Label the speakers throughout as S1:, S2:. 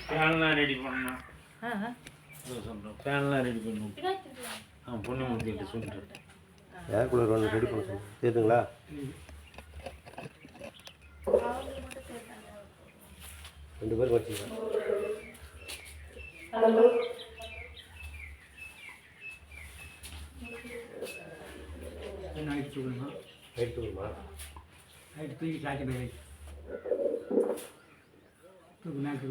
S1: ஃபேன்லாம் ready பண்ணணும். சொல்கிறேன் ஃபேன்லாம் ready பண்ணணும். பொண்ணு முடிக்கிட்டு சொல்லிட்டு
S2: ஏர் கூலர் ஒன்று ரெடி பண்ண சொல்லுங்கள். சேர்த்துங்களா? ரெண்டு பேருக்கு வச்சுக்கலாம்.
S3: நைட்டு தூக்கணுமா?
S2: நைட்டு தூக்கணுமா?
S3: நைட்டு தூக்கி சாய்ச்சி போய் தூக்கு நைட்டு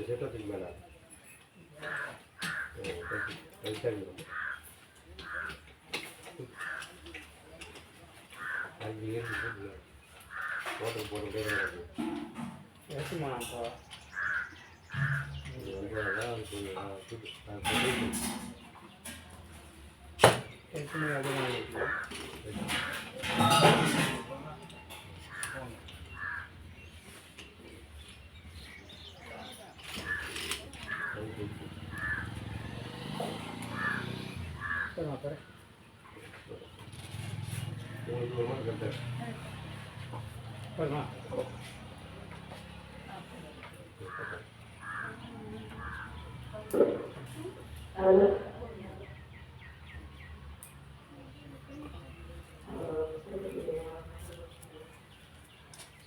S2: சேட்டத்துக்கு மேலே ஓட்டல் போட்டு
S1: எதுமாப்பா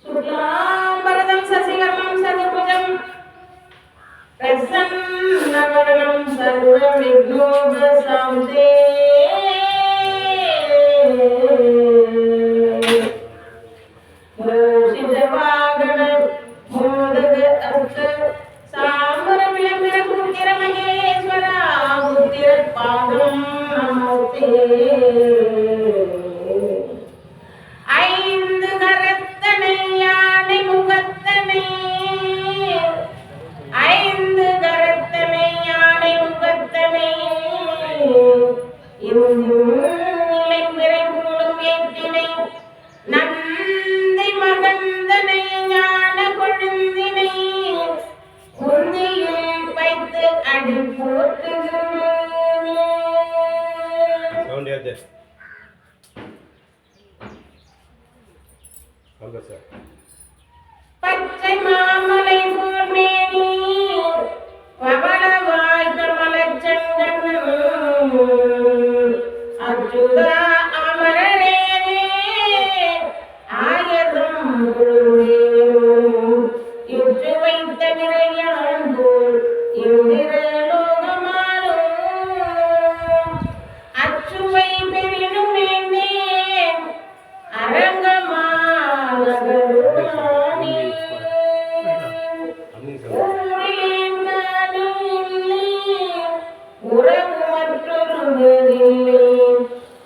S4: சுக்லாம்பரதம் சசிவர்ணம் சதுர்புஜம் பிரசன்னவதனம் சர்வவிக்னோபசாந்தே மூஷிதவாகனம் மோதக அஸ்த சாம்பர விளம்பிர புத்திர மகேஸ்வரா புத்திர பாதம் நமோதே. ஐந்து கரத்தனை யானை முகத்தனை ஐந்து கரத்தனை யானை முகத்தனை இலை மூலம் ஏற்றினை நந்தி மகந்தனை ஞான கொழுந்தினை குந்தியில் வைத்து அடி போற்றுகிறேன். பச்சை மாமலை போர் மேனி பவளவாய் கமலச்சங்கன் அச்சுதா அமரரேனே ஆயதும் இன்று வைத்த நிறையான் போல் இந்திரலோகமாலும் அச்சுவை பெரினும் வேண்டேன் அரங்கமா உறவு மற்றொரு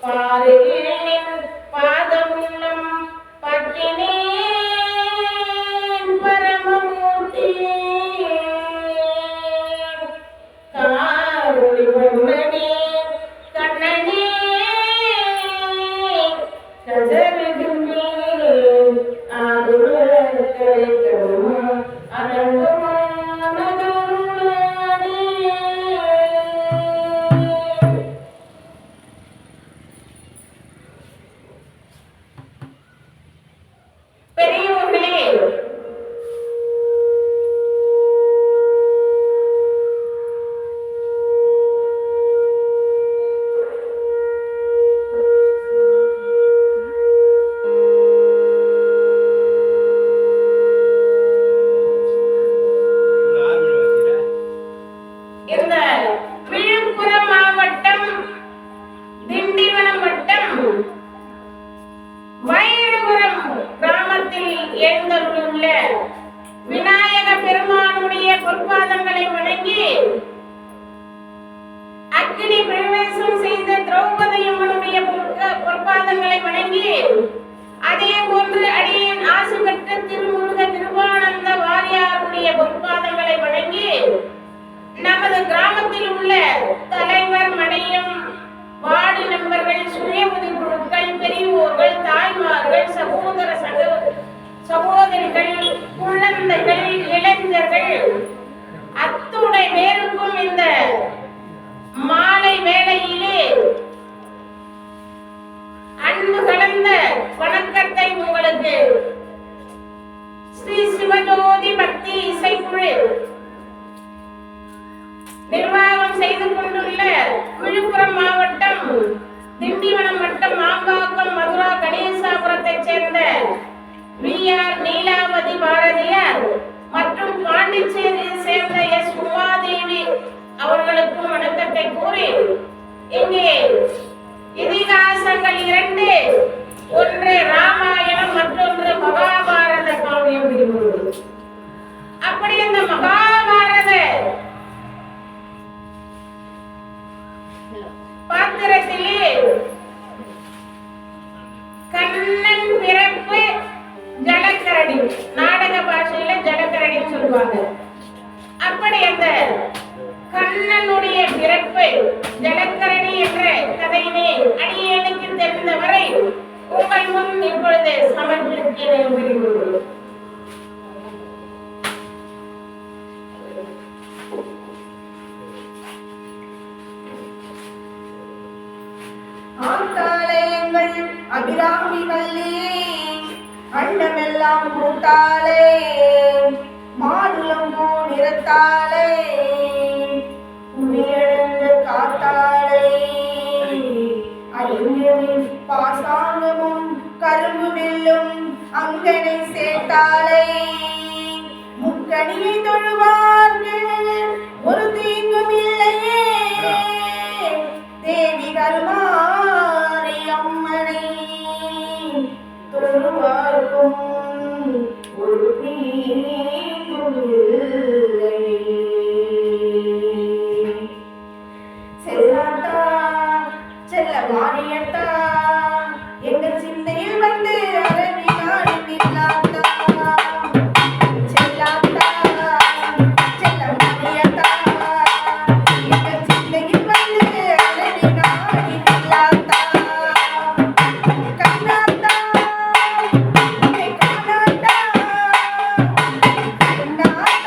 S4: பாரில் பாதமுள்ளம் பட்டினேன் பரமமூர்த்தி காரொளி பொன்னனே கண்ணனே கதறுகின்றேன் ஆருளர் கிடைக்கும் அரங்கமான கருணானே. பெரியோர்களே, இந்த விழுப்புரம் மாவட்டம் திண்டிவனம் வட்டம் வைரபுரம் கிராமத்தில் எழுந்தருளுள்ள விநாயக பெருமானுடைய பொற்பாதங்களை வணங்கி அக்னி பிரவேசம் செய்த திரௌபதி அம்மனுடைய பொற்பாதங்களை வணங்கி அதே போன்று அடியேன் ஆசி பெற்ற திருமுருக கிருபானந்த வாரியாருடைய பொற்பாதங்களை வணங்கி நமது கிராமத்தில் உள்ள தலைவர் மனையும் வார்டு நம்பர்கள் சுய உதவிக்குழுக்கள் பெரியோர்கள் தாய்மார்கள் சகோதர சகோதரிகள் குழந்தைகள் விபூதி பக்தி இசைக்குழு நிர்வாகம் செய்து கொண்டுள்ள விழுப்புரம் மாவட்டம் திண்டிவனம் வட்டம் மாம்பாக்கம் மதுரா கணேசாபுரத்தைச் சேர்ந்த வி.ஆர். நீலாவதி பாரதியார் மற்றும் பாண்டிச்சேரியை சேர்ந்த எஸ். உமாதேவி அவர்களுக்கும் வணக்கத்தை கூறி இங்கே இதிகாசங்கள் 2, ஒன்று ராமாயணம் மற்றொன்று மகாபாரத காவியம் இருக்கிறது. அப்படி இந்த மகாபாரத பாத்திரத்திலே கண்ணன் பிறப்பு ஜலக்கரடி, நாடக பாஷையில ஜலக்கரடி சொல்லுவாங்க. அப்படி அந்த கண்ணனுடைய பிறப்பு ஜலக்கரடி என்ற கதையினை அடியேனுக்கு தெரிந்தவரை உங்கள் முன் இப்பொழுது சமர்ப்பிக்கிறேன்.
S5: ஆத்தாலயங்கள் அபிராமிகளே, அண்டமெல்லாம் கூட்டாளே, மாதுளம்பூ நிறத்தாளே, உயிரிழந்து காத்தாளே, அறிஞரின் பாசாங்கமும் கரும்பு வில்லும் அங்கனை சேர்த்தாளே, முக்கணியை தொழுவார்கள் ஒரு தீங்கும் இல்லையே, தேவி கருமாரி அம்மனை தொழுவார்க்கும் ஒரு தீங்கும் இல்லை. செல்லாத்தா செல்ல மாரியத்தா எங்க சிந்தையில் வந்து அரவினாடி நில்லாத்தா, செல்லாத்தா செல்ல மாரியத்தா எங்க சிந்தையில் வந்து அரவினாடி நில்லாத்தா, கண்ணாத்தா காணாத்தா கண்ணாத்தா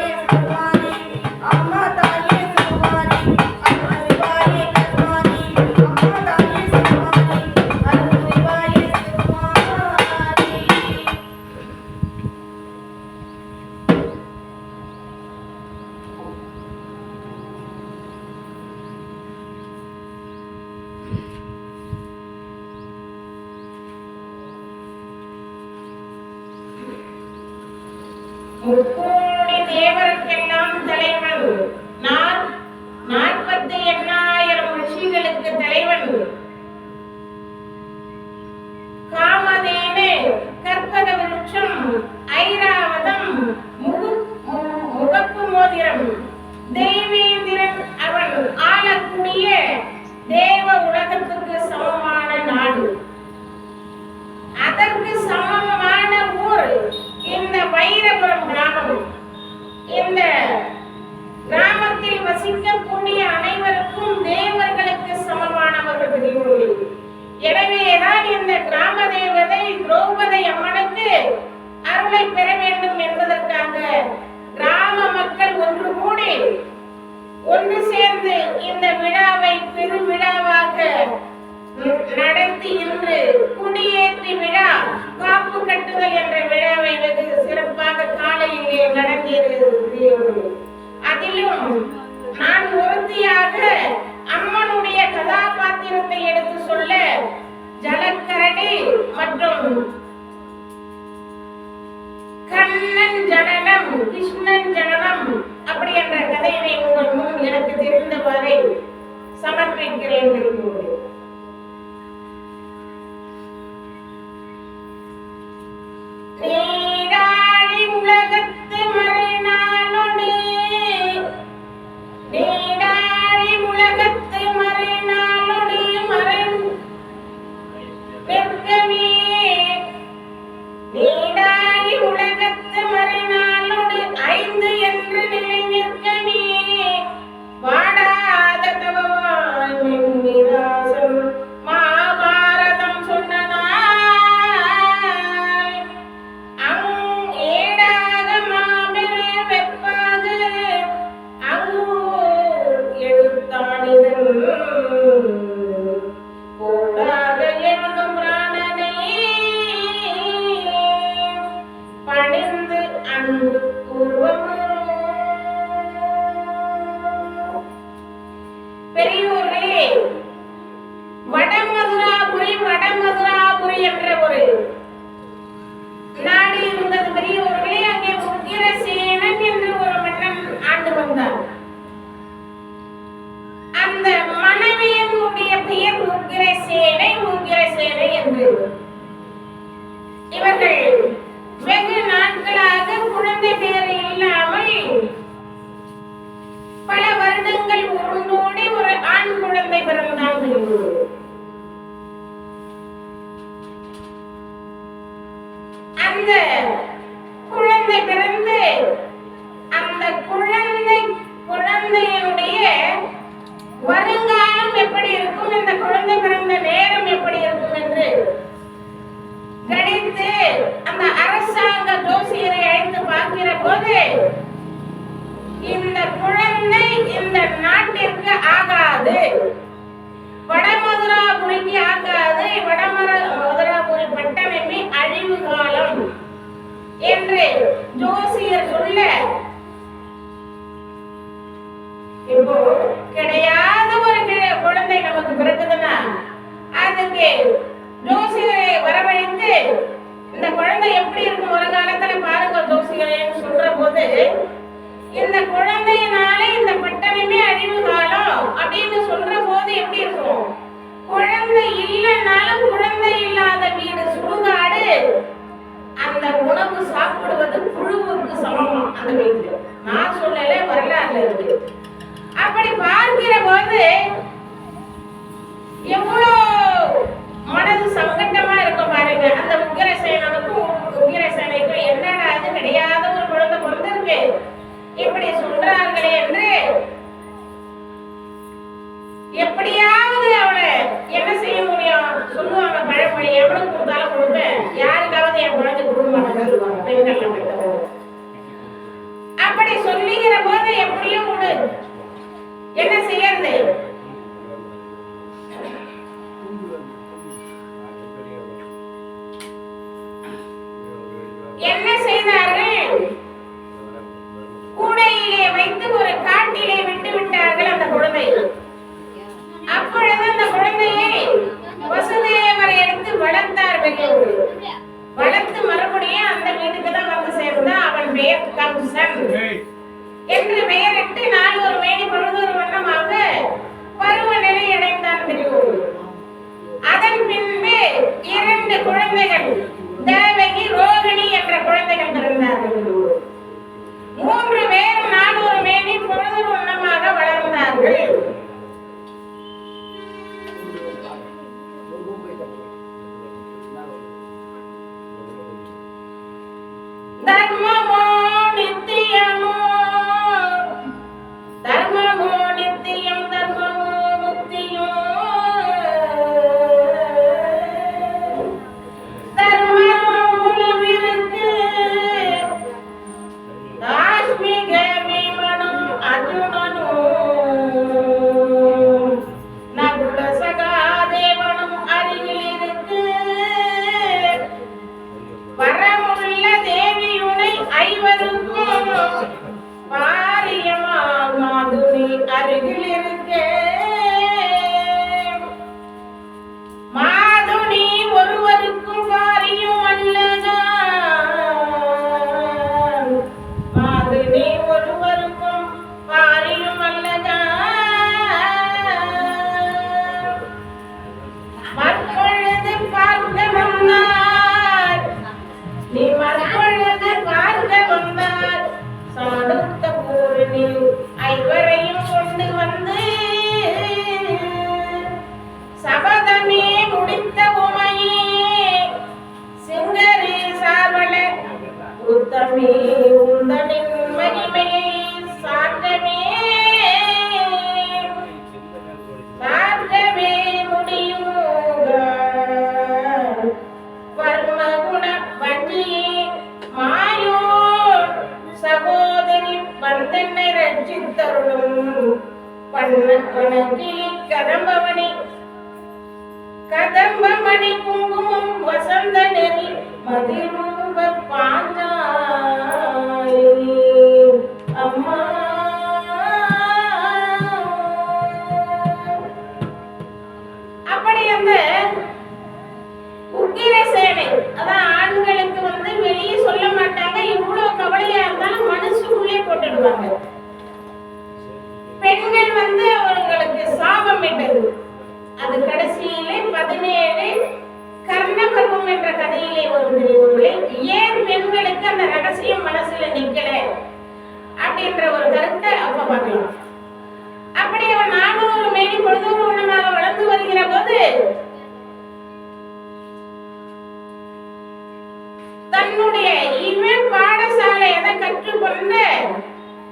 S5: சிவாய கஸ்மாரி அம்மா தாயே சிவாரி அருள் சிவாய கஸ்மாரி அம்மா தாயே சிவாரி அருள் சிவாய சிவாரி.
S4: முக்கோடி தேவருக்கெல்லாம் தலைவன், 48,000 ரிஷிகளுக்கு தலைவன், காமதேனு, கற்பக விருட்சம், ஐராவதம், முகப்பு மோதிரம், தேவேந்திரன் அவன் ஆளக்கூடிய தேவ உலகத்துக்கு சமமான நாடு. அதற்கு சமமான ஊர் இந்த வைரபுரம் கிராமம். இந்த கிராமத்தில் வசிக்கக்கூடிய அனைவருக்கும் தேவர்களுக்கு சமமானவர்கள் பெரியோர்கள். எனவேதான் இந்த கிராம தேவதை திரௌபதி அம்மனுக்கு அருளை பெற வேண்டும் என்பதற்காக கிராம மக்கள் ஒன்று சேர்ந்து இந்த விழாவை பெருவிழாவாக நடத்தி இன்று குடியேற்றி விழா, காப்பு கட்டுதல் என்ற விழாவை வெகு சிறப்பாக காலையிலே நடந்தேறுகிறது. அதிலும் நான் ஒருத்தியாக அம்மனுடைய கதாபாத்திரத்தை எடுத்து சொல்ல ஜலக்கரடி மற்றும் கண்ணன் ஜனனம், கிருஷ்ணன் ஜனனம் அப்படி என்ற கதையை உங்கள் முன் எனக்கு தெரிந்தவரை சமர்ப்பிக்கிறேன். நீடாழி உலகத்து மறைநாளொடு, நீடாழி உலகத்து மறைநாளொடு நிற்கவே, நீடாழி உலகத்து மறைநாளொடு 5 என்று நிலை நிற்கவே, வாடாத தவவான் நிராசம் மாபாரதம் சொன்ன பெரியோர்களே, வடமதுராபுரி என்ற ஒரு நாடு இருந்தது. பெரியோர்களே, அங்கே உக்கிரசேனன் என்று ஒரு மன்னன் ஆண்டு வந்தார். அந்த மனைவியினுடைய பெயர் உக்கிரசேனை என்று. இவர்கள் வெகு நாட்களாக குழந்தை பேர் இல்லாமல் பல வருடங்கள் உருண்டோடி ஒரு ஆண் குழந்தை பிறந்தான். அந்த குழந்தை பிறந்து அந்த குழந்தையினுடைய வருங்காலம் எப்படி இருக்கும், இந்த குழந்தை பிறந்த நேரம் எப்படி இருக்கும் என்று கணித்து அந்த அரசாங்க ஜோசியரை அழைத்து பார்க்கிற போது, இந்த குழந்தை இந்த நாட்டிற்கு ஆகாது, வடமதுராபுரிக்கு ஆகாது, வடமதுராபுரி பட்டணமே அழிவு காலம் என்று ஜோசியர் சொல்ல, இப்போ கிடையாத ஒரு குழந்தை நமக்கு பிறக்குதுன்னா அதுக்கு ஜோசியரை வரவழைத்து இந்த குழந்தை எப்படி இருக்கும் வருங்காலத்துல பாருங்க ஜோசியரைன்னு சொல்ற போது, இந்த குழந்தையினாலே இந்த பட்டணமே அழிவு காலம் அப்படின்னு சொல்ற போது எப்படி இருக்கும், குழந்தை இல்லைன்னாலும் குழந்தை இல்லாத வீடு சுடுகாடு, அந்த உணவு சாப்பிடுவது புழுவுக்கு சமமா அந்த வீட்டுல. நான் சொல்லல, வரலாறுல இருக்கு. அப்படி பார்க்கிற போது எவ்வளோ மனது சங்கட்டமா இருக்கும் பாருங்க. அந்த உக்கிரசேனைக்கும் என்னடா அது கிடையாத ஒரு குழந்தை பிறந்திருக்கு இப்படி சொல்றார்களே என்று எப்படியாவது அவளை என்ன செய்ய முடியும் சொல்லுவாங்க பழமொழி, எவனுக்கு கொடுத்தாலும் கொடுப்பேன், யாருக்காவது என் குழந்தை கொடுக்க மாட்டேன்னு சொல்லுவாங்க பெண்கள். அப்படி அப்படி சொல்லுகிற போது எப்படியும் விடு, என்ன செய்யறது? என்ன செய்தார்கள்? கூடையிலே வைத்து ஒரு காட்டிலே விட்டு விட்டார்கள் அந்த குழந்தை. அப்பொழுது அந்த குழந்தையை வசுதேவர் எடுத்து வளர்த்தார்கள். வளர்த்து மறுபடியும் அந்த வீட்டுக்கு தான் வந்து சேர்ந்தா. அவன் பெயர் கம்சன் என்று பெயரிட்டு நாள் ஒரு மேனி பொழுதொரு வண்ணமாக பருவ நிலை அடைந்தான் தெரியும். அதன் பின்பு 2 குழந்தைகள், தேவகி, ரோகிணி என்ற குழந்தைகள் பிறந்தார்கள். 3 பேரும் நாள் ஒரு மேனி பொழுதொரு வண்ணமாக வளர்ந்தார்கள். தர்மமோ நித்தியமோ, தர்மமோ நித்தியம், தர்மமோ முக்தியோ, தர்மமோ உலகிற்கு தாஷ்மிக விமனும் அர்ஜுனனும் நகுல சகாதேவனும் அருகில் இருக்கு. வரமுள்ள தேவியுனை 5 பாரியமாம் மாதுனி அருகில் இருக்க. மாதுனி ஒருவருக்கும் பாரியும் அல்லதான், மாதுனி ஒருவருக்கும் பாரியும் அல்லதான். மற்பொழுது பார்க்க வந்தார், நீ மற்பொழுது பார்க்க வந்தார். சாடுத்த பூரணில் 5 கொண்டு வந்து சபதமே முடித்த உமையே, சிங்கரே சாவல உத்தமே உந்தனின் மகிமையை சாற்றவே சாற்றவே முடியுங்க. வர்மகுண வஞ்சியே மாயோ சகோதரி வந்தனை ரட்சித்தருளும். பண்ண கணக்கில் கதம்பவனி கதம்பமணி குங்குமம் வசந்த நெறி மதிரூப பாஞ்சாலி அம்மா. அப்படி அந்த உக்கிரசேனை, அதான் ஆண்களுக்கு வந்து வெளியே சொல்ல மாட்டாங்க. இவ்வளவு கவலையா இருந்தாலும் மனசுக்குள்ளே போட்டுடுவாங்க. பெண்கள் வந்து அவர்களுக்கு சாபம் இட்டது. அது கடைசியிலே 17 கர்ணபர்வம் என்ற கதையிலே வரும் தெரியுங்களே. ஏன் பெண்களுக்கு அந்த ரகசியம் மனசுல நிக்கல அப்படின்ற ஒரு கருத்தை அப்ப பார்க்கலாம். அப்படி அவன் 400 மேனி பொழுதொரு வண்ணமாக வளர்ந்து வருகிற போது தன்னுடைய இவன் பாடசாலை எதை கற்றுக்கொண்ட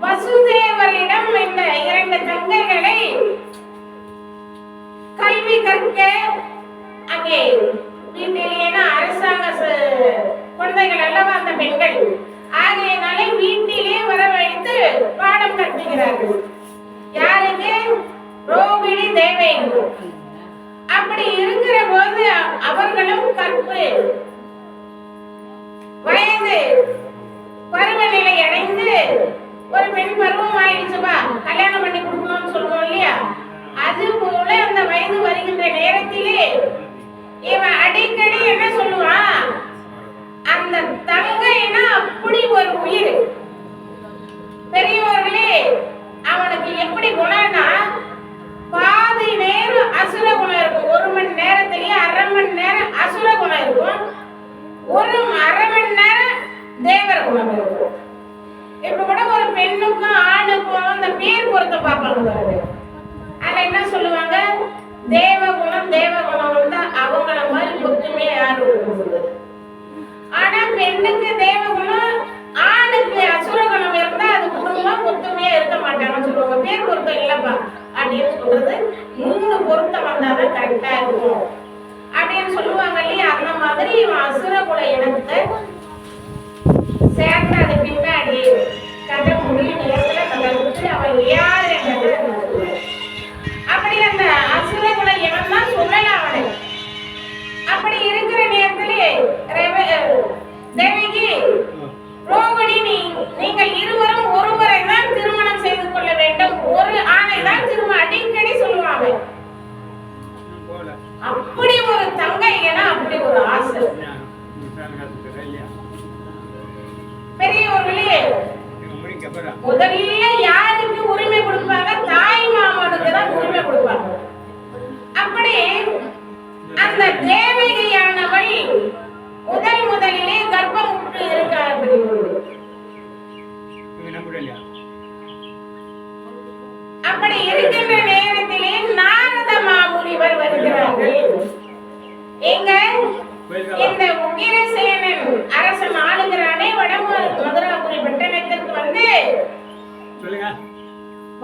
S4: வசுதேவரிடம் இந்த 2 தங்கைகளை கல்வி கற்க அங்கே வீட்டிலேனா அரசாங்க குழந்தைகள் அல்லவா அந்த பெண்கள், ஆகையினாலே வீட்டிலே வரவழைத்து பாடம் கற்பிக்கிறார்கள். யாருக்கு? ரோகிணி, தேவகி. அப்படி இருக்கிற போது அவர்களும் கற்பு வயது பருவநிலை அடைந்து ஒரு பெண் பருவம் ஆயிடுச்சுப்பா, கல்யாணம் பண்ணி கொடுக்கணும்னு சொல்லுவோம் இல்லையா, அது போல அந்த வயது வருகின்ற நேரத்திலே இவன் அடிக்கடி என்ன சொல்லுவான், அந்த தங்கைன்னா அப்படி ஒரு உயிர். பெரியவர்களே, அவனுக்கு எப்படி குணம்னா பாதி நேரம் அசுர குணம் இருக்கும். 1 மணி நேரத்திலேயே 1/2 மணி நேரம் அசுர குணம் இருக்கும், 1/2 மணி நேரம் தேவர குணம் இருக்கும். இப்ப கூட ஒரு பெண்ணுக்கும் ஆணுக்கும் அந்த பேர் பொருத்தம் பார்ப்பாங்க. அதுல என்ன சொல்லுவாங்க, தேவகுணம் வந்தா அவங்கள மாதிரி ஒத்துமே யாரும் இருக்குது. ஆனா பெண்ணுக்கு தேவகுணம், ஆணுக்கு அசுரகுணம் இருந்தா அது குடும்பம் ஒத்துமையா இருக்க மாட்டாங்கன்னு சொல்லுவாங்க. பேர் பொருத்தம் இல்லப்பா அப்படின்னு சொல்றது 3 பொருத்தம் வந்தாதான் கரெக்டா இருக்கும் அப்படின்னு சொல்லுவாங்க இல்லையா. அந்த மாதிரி இவன் அசுரகுல இனத்தை சேர்ந்தது பின்னாடி கதை முடியும் நேரத்துல கதை விட்டு அவன் யாரு என்றது அப்படி அந்த அசுரகுல எவன் தான் சொல்லல அவனை. அப்படி இருக்கிற நேரத்திலே தேவகி ரோகிணி நீங்கள் இருவரும் ஒருவரை தான் திருமணம் செய்து கொள்ள வேண்டும், ஒரு ஆணை தான் திருமணம் அடிக்கடி சொல்லுவாங்க. அப்படி ஒரு தங்கை என அப்படி ஒரு ஆசை. பெரியவர்களே முதல்ல யாருக்கு உரிமை கொடுப்பாங்க? தாய் மாமனுக்கு தான் உரிமை கொடுப்பாங்க. அப்படி அந்த தேவகியானவள் முதலிலே கர்ப்பம் விட்டு இருக்கார்கள். அப்படி இருக்கின்ற நேரத்திலே நாரத மாமுனிவர் வருகிறார்கள். எங்க இந்த உக்கிரசேனன் அரசன் ஆளுகிறானே வடமதுராபுரி பட்டணத்திற்கு வந்து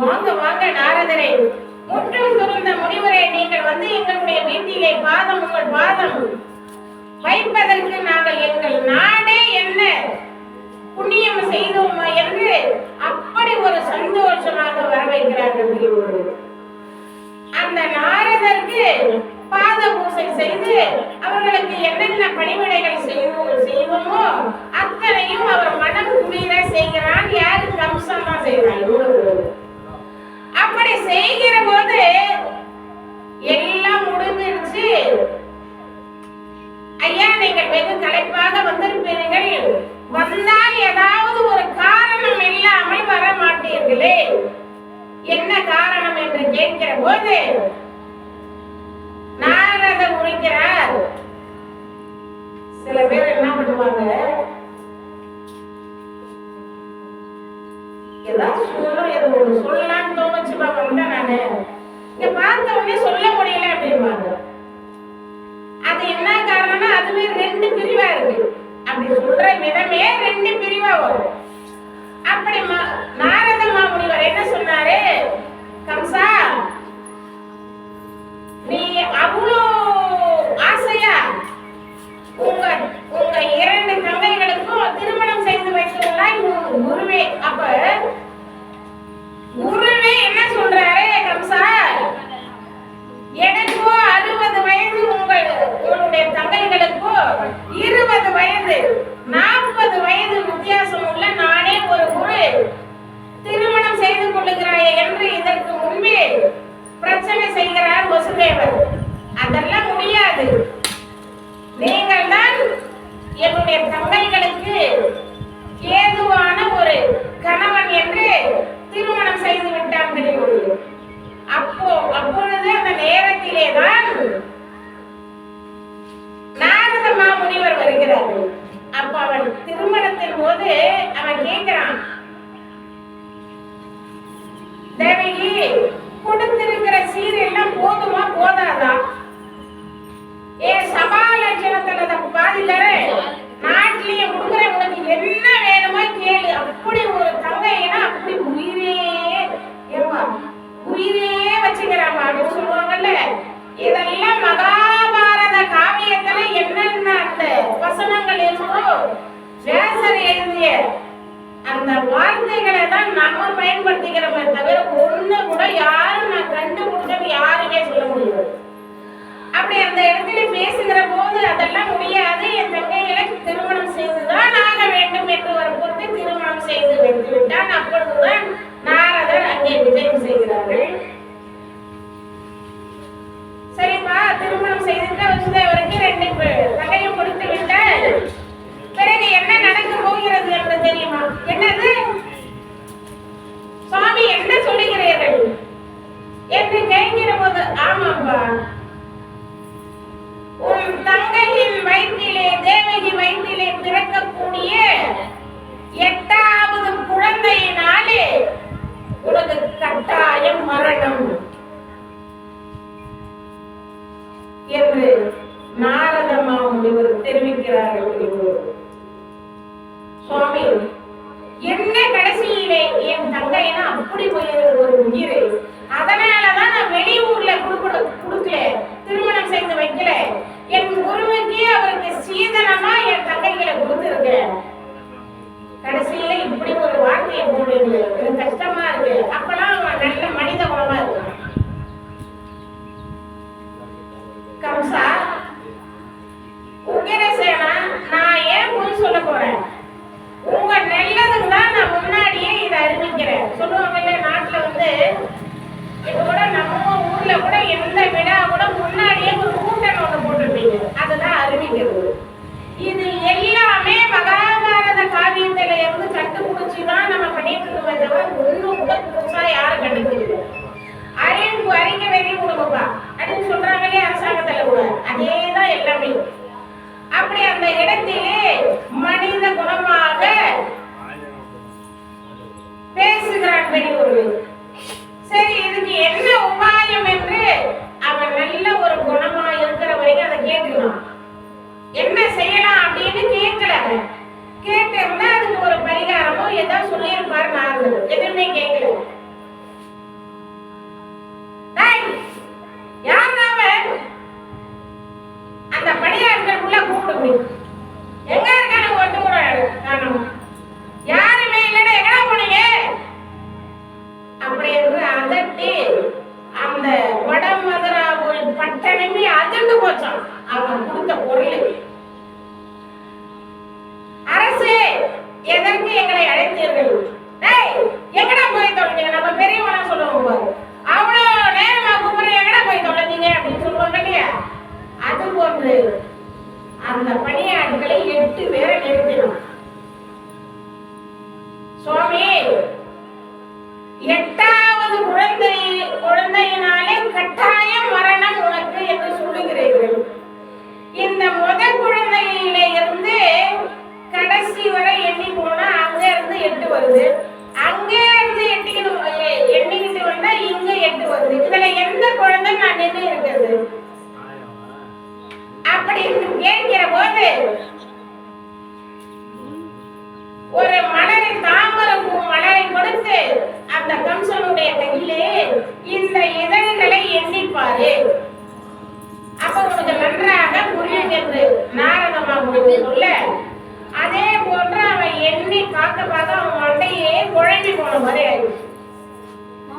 S4: வாங்க வாங்க நாரதரே, முற்றும் துறந்த முனிவரே, நீங்கள் வந்து எங்களுடைய வீட்டிலே உங்கள் பாதம் வைப்பதற்கு நாங்கள் எங்கள் நாடே என்ன புண்ணியம் செய்தோமா என்று அப்படி ஒரு சந்தோஷமாக வரவேற்கிறார்கள். அந்த நாரதருக்கு பாத பூசை செய்து அவர்களுக்கு என்னென்ன பணிவிடைகள் செய்வோமோ அத்தனையும் அவர் மனம் குளிர செய்கிறான். யாரு? கம்சன் தான் செய்கிறான். அப்படி செய்கிற போது எல்லாம் முடிஞ்சிருச்சு. ஐயா, நீங்கள் வெகு களைப்பாக வந்திருப்பீர்கள், வந்தால் ஏதாவது ஒரு காரணம் இல்லாமல் வர மாட்டீர்களே, என்ன காரணம் என்று கேட்கிற போது நாரதர் உரைக்கிறார். சில பேர் என்ன பண்ணுவாங்க, ஏதாவது சொல்லலாம்னு தோணுச்சுப்பா வந்தா நானு இங்க பார்த்த உடனே சொல்ல முடியல அப்படின்வாங்க. அது என்ன காரணம்னா அதுவே ரெண்டு பிரிவா இருக்கு. அப்படி சொல்ற விதமே ரெண்டு பிரிவா வரும். அப்படி நாரத மாமுனிவர் என்ன சொன்னாரு, கம்சா நீ அவ்வளோ ஆசையா உங்க இரண்டு தங்கைகளுக்கும் திருமணம் செய்து வைக்கலாம் குருவே. அப்ப குருவே என்ன சொல்றாரு, கம்சா எனக்கோ 60 வயது, உங்களுடைய தங்கைகளுக்கோ 20 வயது, 40 வயது வித்தியாசம் உள்ள நானே ஒரு குரு, திருமணம் செய்து கொள்ளுகிறாயே என்று இதற்கு முன்பே பிரச்சனை செய்கிறார் வசுதேவர். அதெல்லாம் முடியாது, நீங்கள் தான் என்னுடைய தங்கைகளுக்கு ஏதுவான ஒரு கணவன் என்று திருமணம் செய்து விட்டான் தெரியும். அப்பொழுது அந்த நேரத்திலே தான் நாரத மாமுனிவர் வருகிறார். அப்ப அவன் திருமணத்தின் போது அவன் கேட்கிறான், தேவகி கொடுத்திருக்கிற சீர் எல்லாம் போதுமா போதாதா? சபா லட்சணத்துல பாதி தர நாட்டிலேயே கொடுக்குற, உனக்கு என்ன வேணுமோ கேளு. அப்படி ஒரு தங்கைனா அப்படி உயிரே வச்சுக்கிறாங்க அப்படின்னு சொல்லுவாங்கல்ல. இதெல்லாம் மகாபாரத காவியத்துல என்னென்ன அந்த வசனங்கள் இருக்கோ வியாசர் எழுதிய அந்த வார்த்தைகளை தான் நம்ம பயன்படுத்திக்கிறோமே தவிர ஒண்ணு கூட யாரும் நான் கண்டுபிடிச்சது யாருமே சொல்ல முடியாது. அப்படி அந்த இடத்துல பேசுகிற போது அதெல்லாம் முடியாது, என் தங்கைகளை திருமணம் செய்துதான் ஆக வேண்டும் என்று வற்புறுத்தி திருமணம் செய்து வைத்து விட்டான். அப்பொழுதுதான் நாரதர் அங்கே விஜயம் செய்கிறார்கள். சரிப்பா, திருமணம் செய்துட்டு வசுதேவருக்கு 2 தங்கையும் கொடுத்து விட்டால் பிறகு என்ன நடக்க போகிறது என்று தெரியுமா? என்னது சுவாமி என்ன சொல்லுகிறீர்கள் என்று கேட்கிற போது, ஆமாப்பா, உன் தங்கையின் வயிற்றிலே தேவகி வயிற்றிலே பிறக்கக்கூடிய 8வது குழந்தையினாலே உனக்கு கட்டாயம் மரணம் என்று நாரத மாமுனிவர் தெரிவிக்கிறார்கள். சுவாமி, என்ன கடைசியிலே என் தங்கைனா அப்படி ஒரு உயிர், அதனாலதான் நான் வெளியூர்ல கொடுக்கல, திருமணம் செய்து வைக்கல, என் குருவுக்கு அவருக்கு சீதனமா என் தங்கைகளை கொடுத்திருக்கேன். கடைசியில இப்படி ஒரு வார்த்தையை ஊர்ல கூட எந்த விழா கூட முன்னாடியே ஒரு கூட்டம் ஒண்ணு போட்டுருப்பீங்க, அதுதான் அறிவிக்கிறது. இது எல்லாமே மகாபாரத காவியத்தில இருந்து கண்டுபிடிச்சுதான் நம்ம பண்ணிட்டு இருக்கோமே தவிர ஒன்னும் கூட புதுசா யாரும் கண்டுபிடிக்கல. அறிக்கை வெளியே கொடுப்பா அப்படின்னு சொல்றாங்களே அரசாங்கத்துல கூட, அதேதான் எல்லாமே. அப்படி அந்த இடத்திலே மனித குணமாக பேசுகிறான் பெரியவர்கள். சரி, இதுக்கு என்ன உபாயம் என்று அவன் நல்ல ஒரு குணமா இருக்கிற வரைக்கும் அதை கேட்கலாம். என்ன செய்யலாம் அப்படின்னு கேட்கல. கேட்டு இருந்தா அதுக்கு ஒரு பரிகாரமோ ஏதோ சொல்லியிருப்பாரு. நாரதர் எதுவுமே கேட்கல. அந்த பணியாளர்களுக்குள்ள கூப்பிடுங்க, எங்க இருக்கானு ஒட்டு கூட காணும், யாருமே இல்லைன்னா எங்கடா போனீங்க அப்படி என்று அதட்டி அந்த வடமதுராபுரி பட்டணமே அதிர்ந்து போச்சான் அவன் கொடுத்த பொருள். அரசே, எதற்கு எங்களை அழைத்தீர்கள்? எங்கடா போய் தொலைஞ்சீங்க? நம்ம பெரியவனா சொல்லுவோம் பாரு, அவ்வளவு நேரமா கூப்பிடுற எங்கடா போய் தொலைஞ்சீங்க அப்படின்னு சொல்லுவாங்க இல்லையா? அது போன்று அந்த பணியாட்களை 8 பேரை நிறுத்தினான். சுவாமி, 8வது குழந்தையினாலே கட்டாயம் மரணம் உனக்கு என்று சொல்லுகிறீர்கள். இந்த முதல் குழந்தையில இருந்து கடைசி வரை எண்ணி போனா அங்க இருந்து 8 வருது, அங்க இருந்து எண்ணிக்கிட்டு வந்தா இங்க 8 வருது. இதுல எந்த குழந்தை நான் நின்று இருக்கிறது அப்படின்னு கேட்கிற போது ஒரு மலரை, தாமரை பூ மலரை கொடுத்து அந்த கம்சனுடைய கையிலே இந்த இதழ்களை எண்ணிப்பாரு, அப்ப உனக்கு நன்றாக புரியும் என்று நாரதமா சொல்ல, அதே போன்று அவன் எண்ணி பார்க்க அவன் மண்டையே குழம்பி போன மாதிரி ஆயிடுச்சு.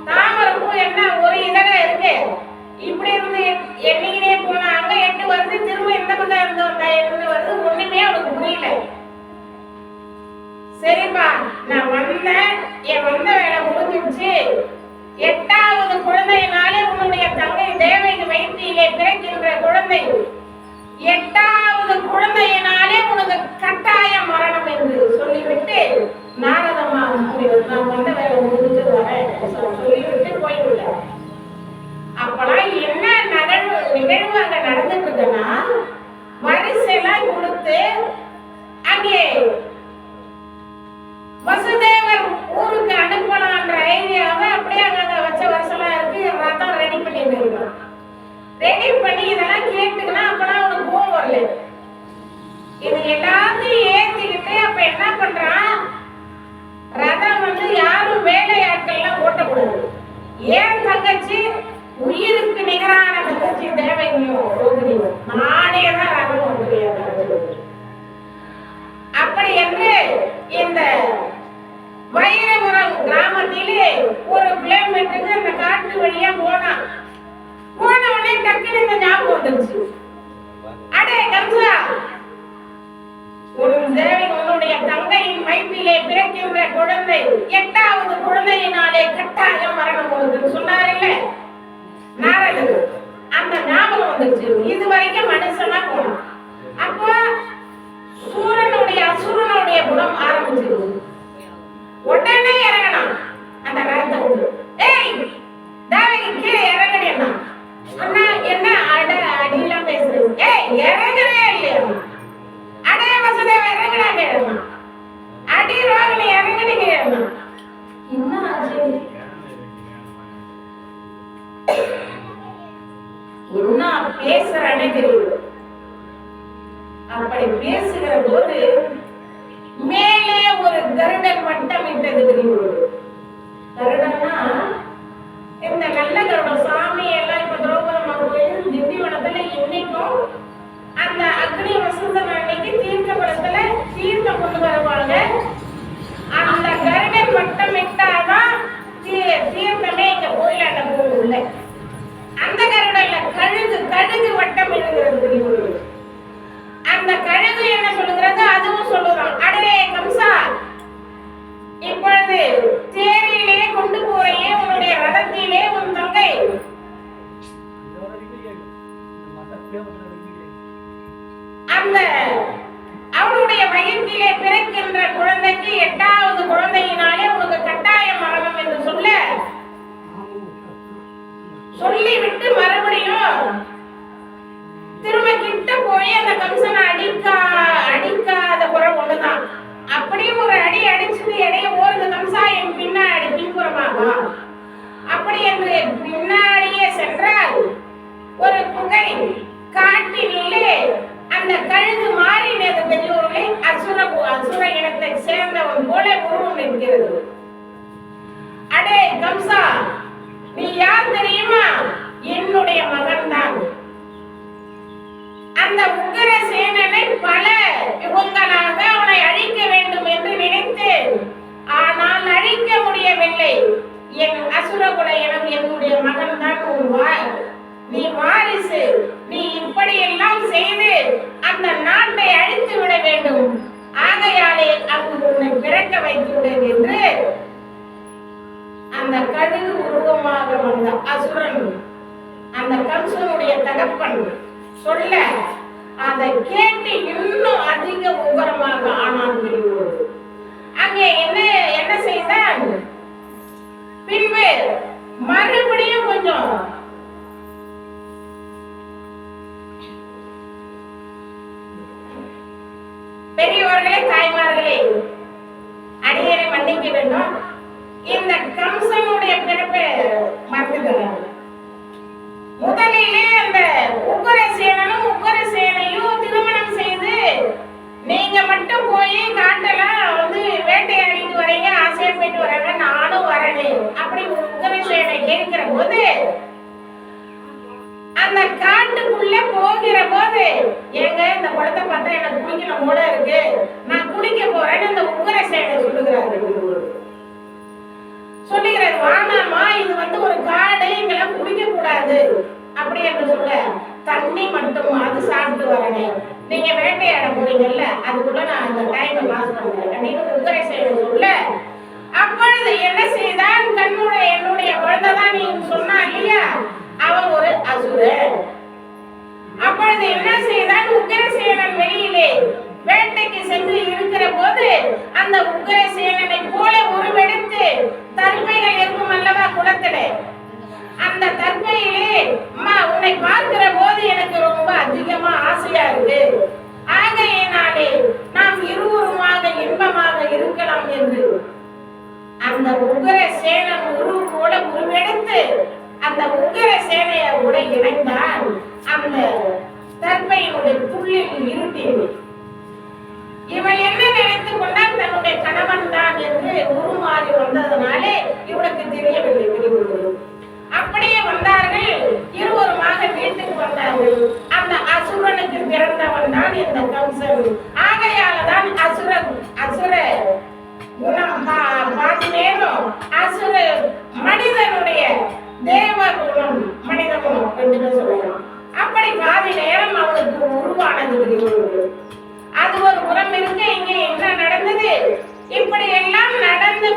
S4: தாமரை பூ என்ன ஒரு இதழ இருக்கு, இப்படி இருந்து எண்ணிக்கிட்டே போனா அங்க 8 வருது, திரும்ப இந்த பக்கம் இருந்து வந்தா 8 வருது, ஒண்ணுமே அவனுக்கு புரியல. சரிப்பா, நான் வந்தேன், என் வந்த வேலை முடிஞ்சிருச்சு. 8வது குழந்தையினாலே உன்னுடைய தங்கை தேவகி வயிற்றிலே பிறக்கின்ற குழந்தை, 8வது குழந்தையினாலே உனக்கு கட்டாயம் மரணம் என்று சொல்லிவிட்டு நாரதமா நான் வந்த வேலை முடிஞ்சு வரேன் சொல்லிவிட்டு போய்விட்டார். அப்பெல்லாம் என்ன நிகழ்வு அங்க நடந்துட்டு இருக்குன்னா, வரிசையெல்லாம் கொடுத்து அங்கே வசுதேவர் ஊருக்கு அனுப்பலான்ற ஐடியாவை அப்படியே அங்க வச்ச வருஷம்லாம் இருக்கு. ரதம் ரெடி பண்ணிட்டு இருக்கான். ரெடி பண்ணி இதெல்லாம் கேட்டுக்கினா அப்பெல்லாம் அவனுக்கு கோவம் வரல. இது எல்லாத்தையும் ஏத்திக்கிட்டு அப்ப என்ன பண்றான், ரதம் யாரும் வேலையாட்கள்லாம் ஓட்டக்கூடாது. ஏன் தங்கச்சி உயிருக்கு நிகரான தங்கச்சி தேவையும் ரோகிணியும் நானே தான் ரதம் ஓட்டுகிறேன். அப்படி என்று இந்த வைரபுரம் கிராமத்திலே ஒரு கிலோமீட்டருக்கு அந்த காட்டு வழியா போனான். போன உடனே டக்குனு இந்த ஞாபகம் வந்துருச்சு, அடே கம்சா, உன்னுடைய தங்கையின் வயிற்றிலே பிறக்கின்ற குழந்தை 8வது குழந்தையினாலே கட்டாயம் மரணம் போகுதுன்னு சொன்னாரில்ல நாரதர், அந்த ஞாபகம் வந்துருச்சு. இது வரைக்கும் மனுஷனா போனான். அப்போ சூரனுடைய அசுரனுடைய குணம் ஆரம்பிச்சிருச்சு. உடனே இறங்கணும் அந்த ரதத்தை விட்டு. ஏய் தேவகி, கீழே இறங்கணும். அண்ணா என்ன அடியெல்லாம் பேசுறீங்க? ஏய் இறங்கவே இல்லையா? அடே வசுதேவ இறங்கினாங்க. அடி ரோகிணி இறங்கினீங்க. என்ன ஆச்சு? என்ன பேசுறானே தெரியும். அப்படி பேசுகிற போது மேலே ஒரு கருடன் வட்டமிட்டது தெரியும். கருடன்னா இந்த நல்ல கருடம் சாமி எல்லாம் இப்ப திரௌபதம்மா கோயில் திண்டிவனத்துல இன்னைக்கும் அந்த அக்னி வசந்தம் அன்னைக்கு தீர்த்தபுரத்துல தீர்த்தம் கொண்டு வருவாங்க. அந்த கருடன் வட்டமிட்டாதான் தீர்த்தமே இங்க கோயிலாண்ட போகும்ல. அந்த கருடல்ல கழுகு வட்டம் எழுதுகிறது தெரியும். அந்த கழுகு என்ன சொல்லுகிறது, அதுவும் சொல்லுதான், அடே கம்சா, இப்பொழுது தேரிலே கொண்டு போறையே உன்னுடைய ரதத்திலே உன் தங்கை போய் அந்த கம்சனை அடிக்காத குறை ஒண்ணுதான். அப்படியே ஒரு அடி அடிச்சுட்டு இடையே ஓடுது கம்சா என் பின்னாடி பின்புறமாக. அப்படி என்று பின்னாடியே சென்றால் ஒரு குகை காட்டினிலே அந்த கழுகு மாறினது பெரியோர்களே அசுர இனத்தை சேர்ந்தவன் போல உருவம் இருக்கிறது. அடே கம்சா, நீ யார் தெரியுமா? என்னுடைய மகன் தான். அந்த உக்கிரசேனனை பல யுகங்களாக அவனை அழிக்க வேண்டும் என்று நினைத்தேன். ஆனால் அழிக்க முடியவில்லை. என் அசுரகுல இனம் என்னுடைய மகன் தான். நீ வாரிசு. நீ இப்படியெல்லாம் செய்து அந்த நாட்டை அழித்து விட வேண்டும். ஆகையாலே அங்கு உன்னை பிறக்க வைத்துவிடு என்று அந்த கழுகு உருவமாக வந்த அசுரன் அந்த கம்சனுடைய தகப்பன் சொல்ல அதை கேட்டு இன்னும் அதிக உபரமாக ஆனான். அங்கே என்ன செய்தான்? பின்பு மறுபடியும் கொஞ்சம் பெரியவர்களே, தாய்மார்களே, அடியனை மன்னிக்க வேண்டும். இந்த கம்சனுடைய பிறப்பை மறந்துகிறார். முதலிலே அந்த உக்கிரசேனனும் உக்கிரசேனையும் திருமணம் செய்து நீங்க மட்டும் போய் காட்டெல்லாம் வேட்டையாடிட்டு வரீங்க, ஆசையா போயிட்டு வராங்க, நானும் வரேன் அப்படி உக்கிரசேனை கேட்கிற போது அந்த காட்டுக்குள்ள போகிற போது எங்க இந்த குளத்தை பார்த்தா எனக்கு குளிக்கணும் போல இருக்கு, நான் குளிக்க போறேன்னு இந்த உக்கிரசேனை சொல்லுகிறது. வானாமா, இது ஒரு காடு, இங்கெல்லாம் குளிக்க கூடாது அப்படி என்று சொல்ல, தண்ணி மட்டும் அது சாப்பிட்டு வரேன், நீங்க வேட்டையாட போறீங்கல்ல அதுக்குள்ள நான் அந்த டைமை பாஸ் பண்றேன் அப்படின்னு உக்கிரசேனை சொல்ல, அப்பொழுது என்ன செய்தான்? என்னுடைய குழந்தைதான் நீ சொன்னா இல்லையா, அவன் ஒரு அசுரன். அப்பொழுது என்ன செய்தான்? உக்கிரசேனன் வெளியிலே வேட்டைக்கு சென்று இருக்கிற போது அந்த உக்கிரசேனனை போல உருவெடுத்து தர்மைகள் இருக்கும் அல்லவா குளத்திலே, அந்த தர்மையிலே அம்மா உன்னை பார்க்கிற போது எனக்கு ரொம்ப அதிகமா ஆசையா இருக்கு, ஆகையினாலே நாம் இருவருமாக இன்பமாக இருக்கலாம் என்று அந்த உக்கிரசேனன் உருவு போல உருவெடுத்து அந்த உக்கிரசேனையோட இணைந்தால் அந்த தர்மையினுடைய புள்ளில் இருட்டியது. இவள் என்ன நினைத்துக் கொண்டால் தன்னுடைய கணவன் தான் என்று உருமாறி வந்ததனாலே இவளுக்கு தெரியவில்லை. அப்படியே வந்தார்கள், இருவருமாக வீட்டுக்கு வந்தார்கள். அந்த அசுரனுக்கு பிறந்தவன் தான் இந்த கம்சன். ஆகையால்தான் அசுர குணம் பாதி நேரம் அசுர மனிதனுடைய தேவ குணம் மனித குணம் என்று சொல்லலாம். அப்படி பாதி நேரம் அவனுக்கு உருவானது. அது ஒரு புறம் இருக்க, இங்கே என்ன நடந்தது? இப்படி எல்லாம் நடந்து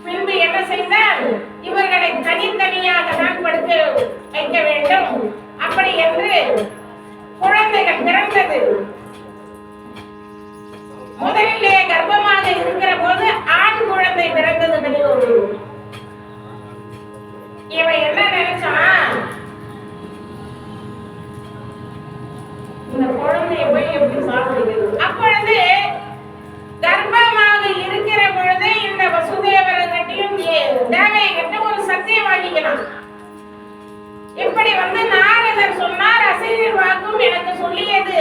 S4: பின்பு என்ன செய்தால் இவர்களை தனித்தனியாக தான் படுக்க வைக்க வேண்டும் அப்படி என்று குழந்தைகள் பிறந்தது. முதலிலே கர்ப்பமாக இருக்கிற போது ஆண் குழந்தை பிறந்தது. இவன் என்ன நினைச்சானா, இந்த குழந்தைய போய் எப்படி சாப்பிடுகிறது? அப்பொழுது கர்ப்பமாக இருக்கிற பொழுது இந்த வசுதேவர்கிட்டையும் தேவகிட்ட ஒரு சத்தியம் வாங்கிக்கலாம். இப்படி நாரதர் சொன்னார், அசரீர் வாக்கும் எனக்கு சொல்லியது,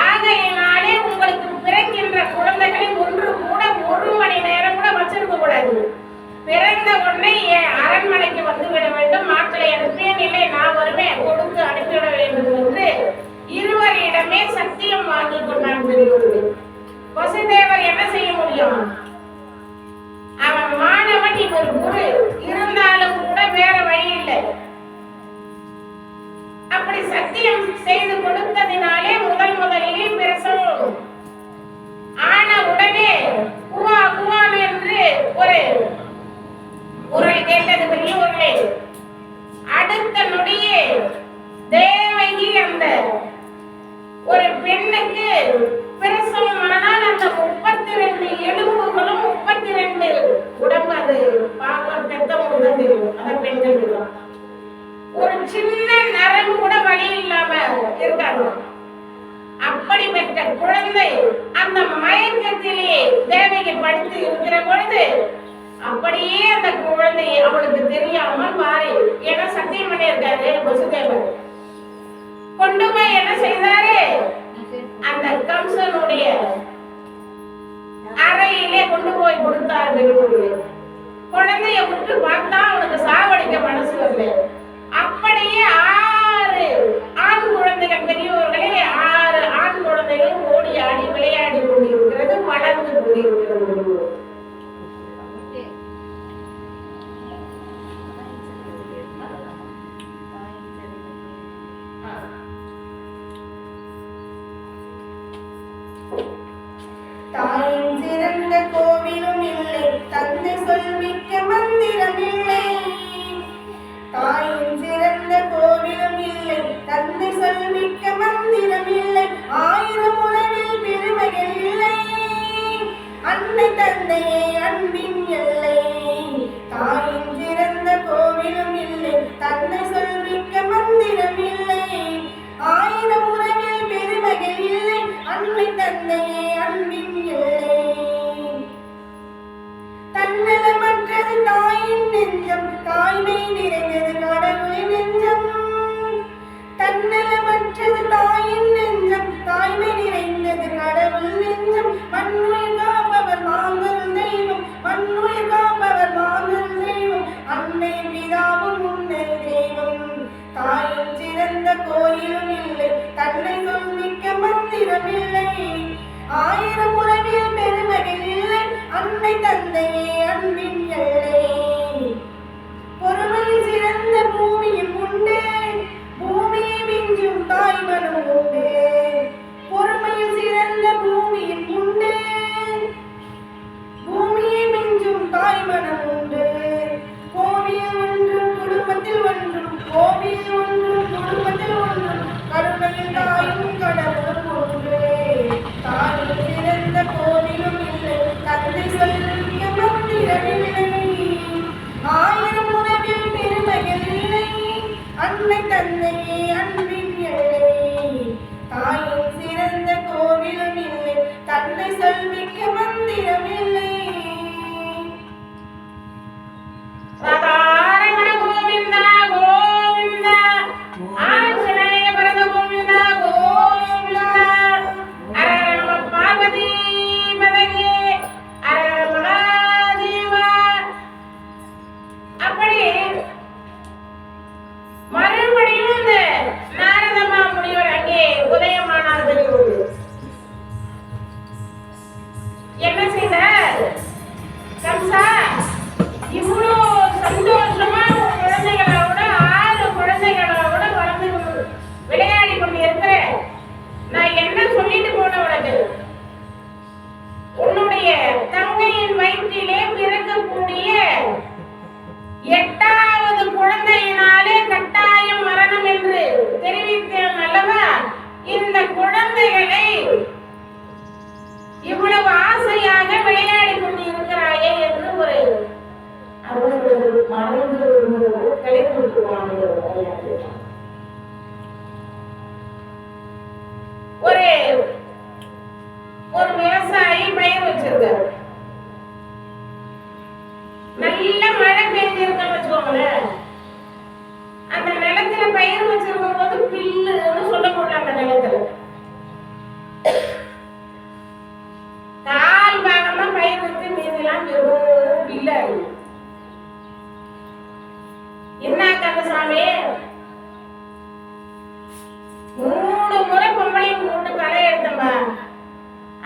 S4: ஆகையினாலே உங்களுக்கு பிறக்கின்ற குழந்தைகளை ஒன்று கூட ஒரு மணி நேரம் கூட வச்சிருக்க கூடாது. பிறந்த உடனே அரண்மனைக்கு வந்துவிட வேண்டும், மாக்களை அனுப்பேன், இல்லை நான் வருவேன், கொடுத்து அனுப்பிவிட வேண்டும் என்று இருவரிடமே சத்தியம் வாங்கி கொண்டான். வசுதேவர் என்ன செய்ய முடியும்? அவன் மாணவன், இவர் குரு, இருந்தாலும் கூட வேற வழி இல்லை. அப்படி சத்தியம் செய்து கொடுத்ததினாலே முதலிலே பிரசவம் ஆன உடனே குவா குவான் என்று ஒரு குரல் கேட்டது. பெரியவர்களே, அடுத்த நொடியே தேவகி அந்த ஒரு பெண்ணுக்கு பிரசவம் ஆனால் அந்த 32 எலும்புகளும் 32 உடம்பு, அது பாவம் பெத்தவங்களுக்கு அந்த பெண்களுக்கு ஒரு சின்ன நரம்பு கூட வலி இல்லாம இருக்காது. பெற்ற குழந்தை அந்த மயக்கத்திலே தேவகி படுத்து இருக்கிற பொழுது அப்படியே அந்த குழந்தை அவளுக்கு தெரியாமல் மாறி, ஏன்னா சத்தியம் பண்ணியிருக்காரு வசுதேவர், கொண்டு போய் என்ன செய்தாரு, அந்த கம்சனுடைய அறையிலே கொண்டு போய் கொடுத்தார்கள். குழந்தைய விட்டு பார்த்தா அவனுக்கு சாவடிக்க மனசு வரல. அப்படியே 6 ஆண் குழந்தைகள், பெரியவர்களே 6 ஆண் குழந்தைகளும் ஓடி ஆடி விளையாடி கொண்டிருக்கிறது, வளர்ந்து கொண்டிருக்கிறது.
S5: தாயின் சிறந்த கோவிலும் இல்லை, தந்தை சொல்மிக்க மந்திரம் இல்லை. தாயின் சிறந்த கோவிலும் இல்லை, தந்தை சொல்மிக்க மந்திரம் இல்லை. 1000 உறவில் பெருமைகள் இல்லை, அன்னை தந்தையே அன்பின் எல்லை. தாயின் சிறந்த கோவிலும் இல்லை, தந்தை சொல்மிக்க மந்திரம் இல்லை. 1000 உறவில் பெருமைகள் இல்லை, அன்னை தந்தையே அன்பின் எல்லை. தன்னலமற்றது தாயின் நெஞ்சம், தாய்மை நிறைந்தது கடவுளின் நெஞ்சம். தன்னலமற்றது தாயின் நெஞ்சம், தாய்மை நிறைந்தது கடவுள் நெஞ்சம். மண்ணுயிர் காப்பவர் மாங்கல் தெய்வம், மண்ணுயிர் காப்பவர் மாங்கல் தெய்வம். அன்னை பிதாவும் உன்னை தெய்வம். தாயின் சிறந்த கோயிலும் இல்லை, தன்னை சொல்மிக்க மந்திரம் இல்லை. 1000 உறவில் பெருமைகள் இல்லை, அன்னை தந்தையே அன்பின் எல்லை. பொறுமையில் சிறந்த பூமியும் உண்டு, பூமியை மிஞ்சும் தாய் மனம் உண்டு. பொறுமையில் சிறந்த பூமியும் உண்டு, பூமியை மிஞ்சும் தாய் மனம் உண்டு. கோவில் ஒன்றும் குடும்பத்தில் ஒன்றும், கோவில் ஒன்றும் குடும்பத்தில் ஒன்றும், கருணையில் தாயும் கடவுளும் ஒன்று. தாயின் சிறந்த கோவிலும் இல்லை, தந்தை சொல்லிய மந்திரம் இல்லை. 1000 உறவில் பெருமைகள் இல்லை, அன்னை தந்தையே அன்பின் எல்லை. தாயின் சிறந்த கோவிலும் இல்லை, தந்தை சொல்மிக்க மந்திரம் இல்லை.
S4: சதாரமண கோவிந்தா கோவிந்தா, ஆஞ்சநேய வரத கோவிந்தா கோவிந்தா. அரஹர நம பார்வதி பதகே, அரஹர மகாதேவா. அப்படி மறுபடியும் இந்த நாரதமா முனிவர் அங்கே உதயமானார்கள். என்ன செய்தார் கம்சா, இவ்வளோ சந்தோஷமா குழந்தைகளோட 6 குழந்தைகளோட வளர்ந்து விளையாடி கொண்டு இருக்கிற, நான் என்ன சொல்லிட்டு போன உனக்கு, உன்னுடைய தங்கையின் வயிற்றிலே பிறக்கக்கூடிய 8வது குழந்தையினாலே கட்டாயம் மரணம் என்று தெரிவித்தேன் அல்லவா? இந்த குழந்தைகளை இவ்வளவு ஆசையாக விளையாடி கொண்டு இருக்கிறாயே என்று ஒரு மறந்து ஒரு விவசாயி பயிர் வச்சிருக்காரு. நல்ல மழை பெய்ஞ்சிருக்கன்னு வச்சுக்கோங்களேன். அந்த நிலத்துல பயிர் வச்சிருக்கும் போது பில்லுன்னு சொல்ல போடல. அந்த நிலத்துல கால் பாகமா பயிர் வச்சு மீதெல்லாம் வெறும் பில்லா இருக்கு. என்ன கந்தசாமி, 3 முறை பொம்பளையும் கூட்டு களை எடுத்தம்பா.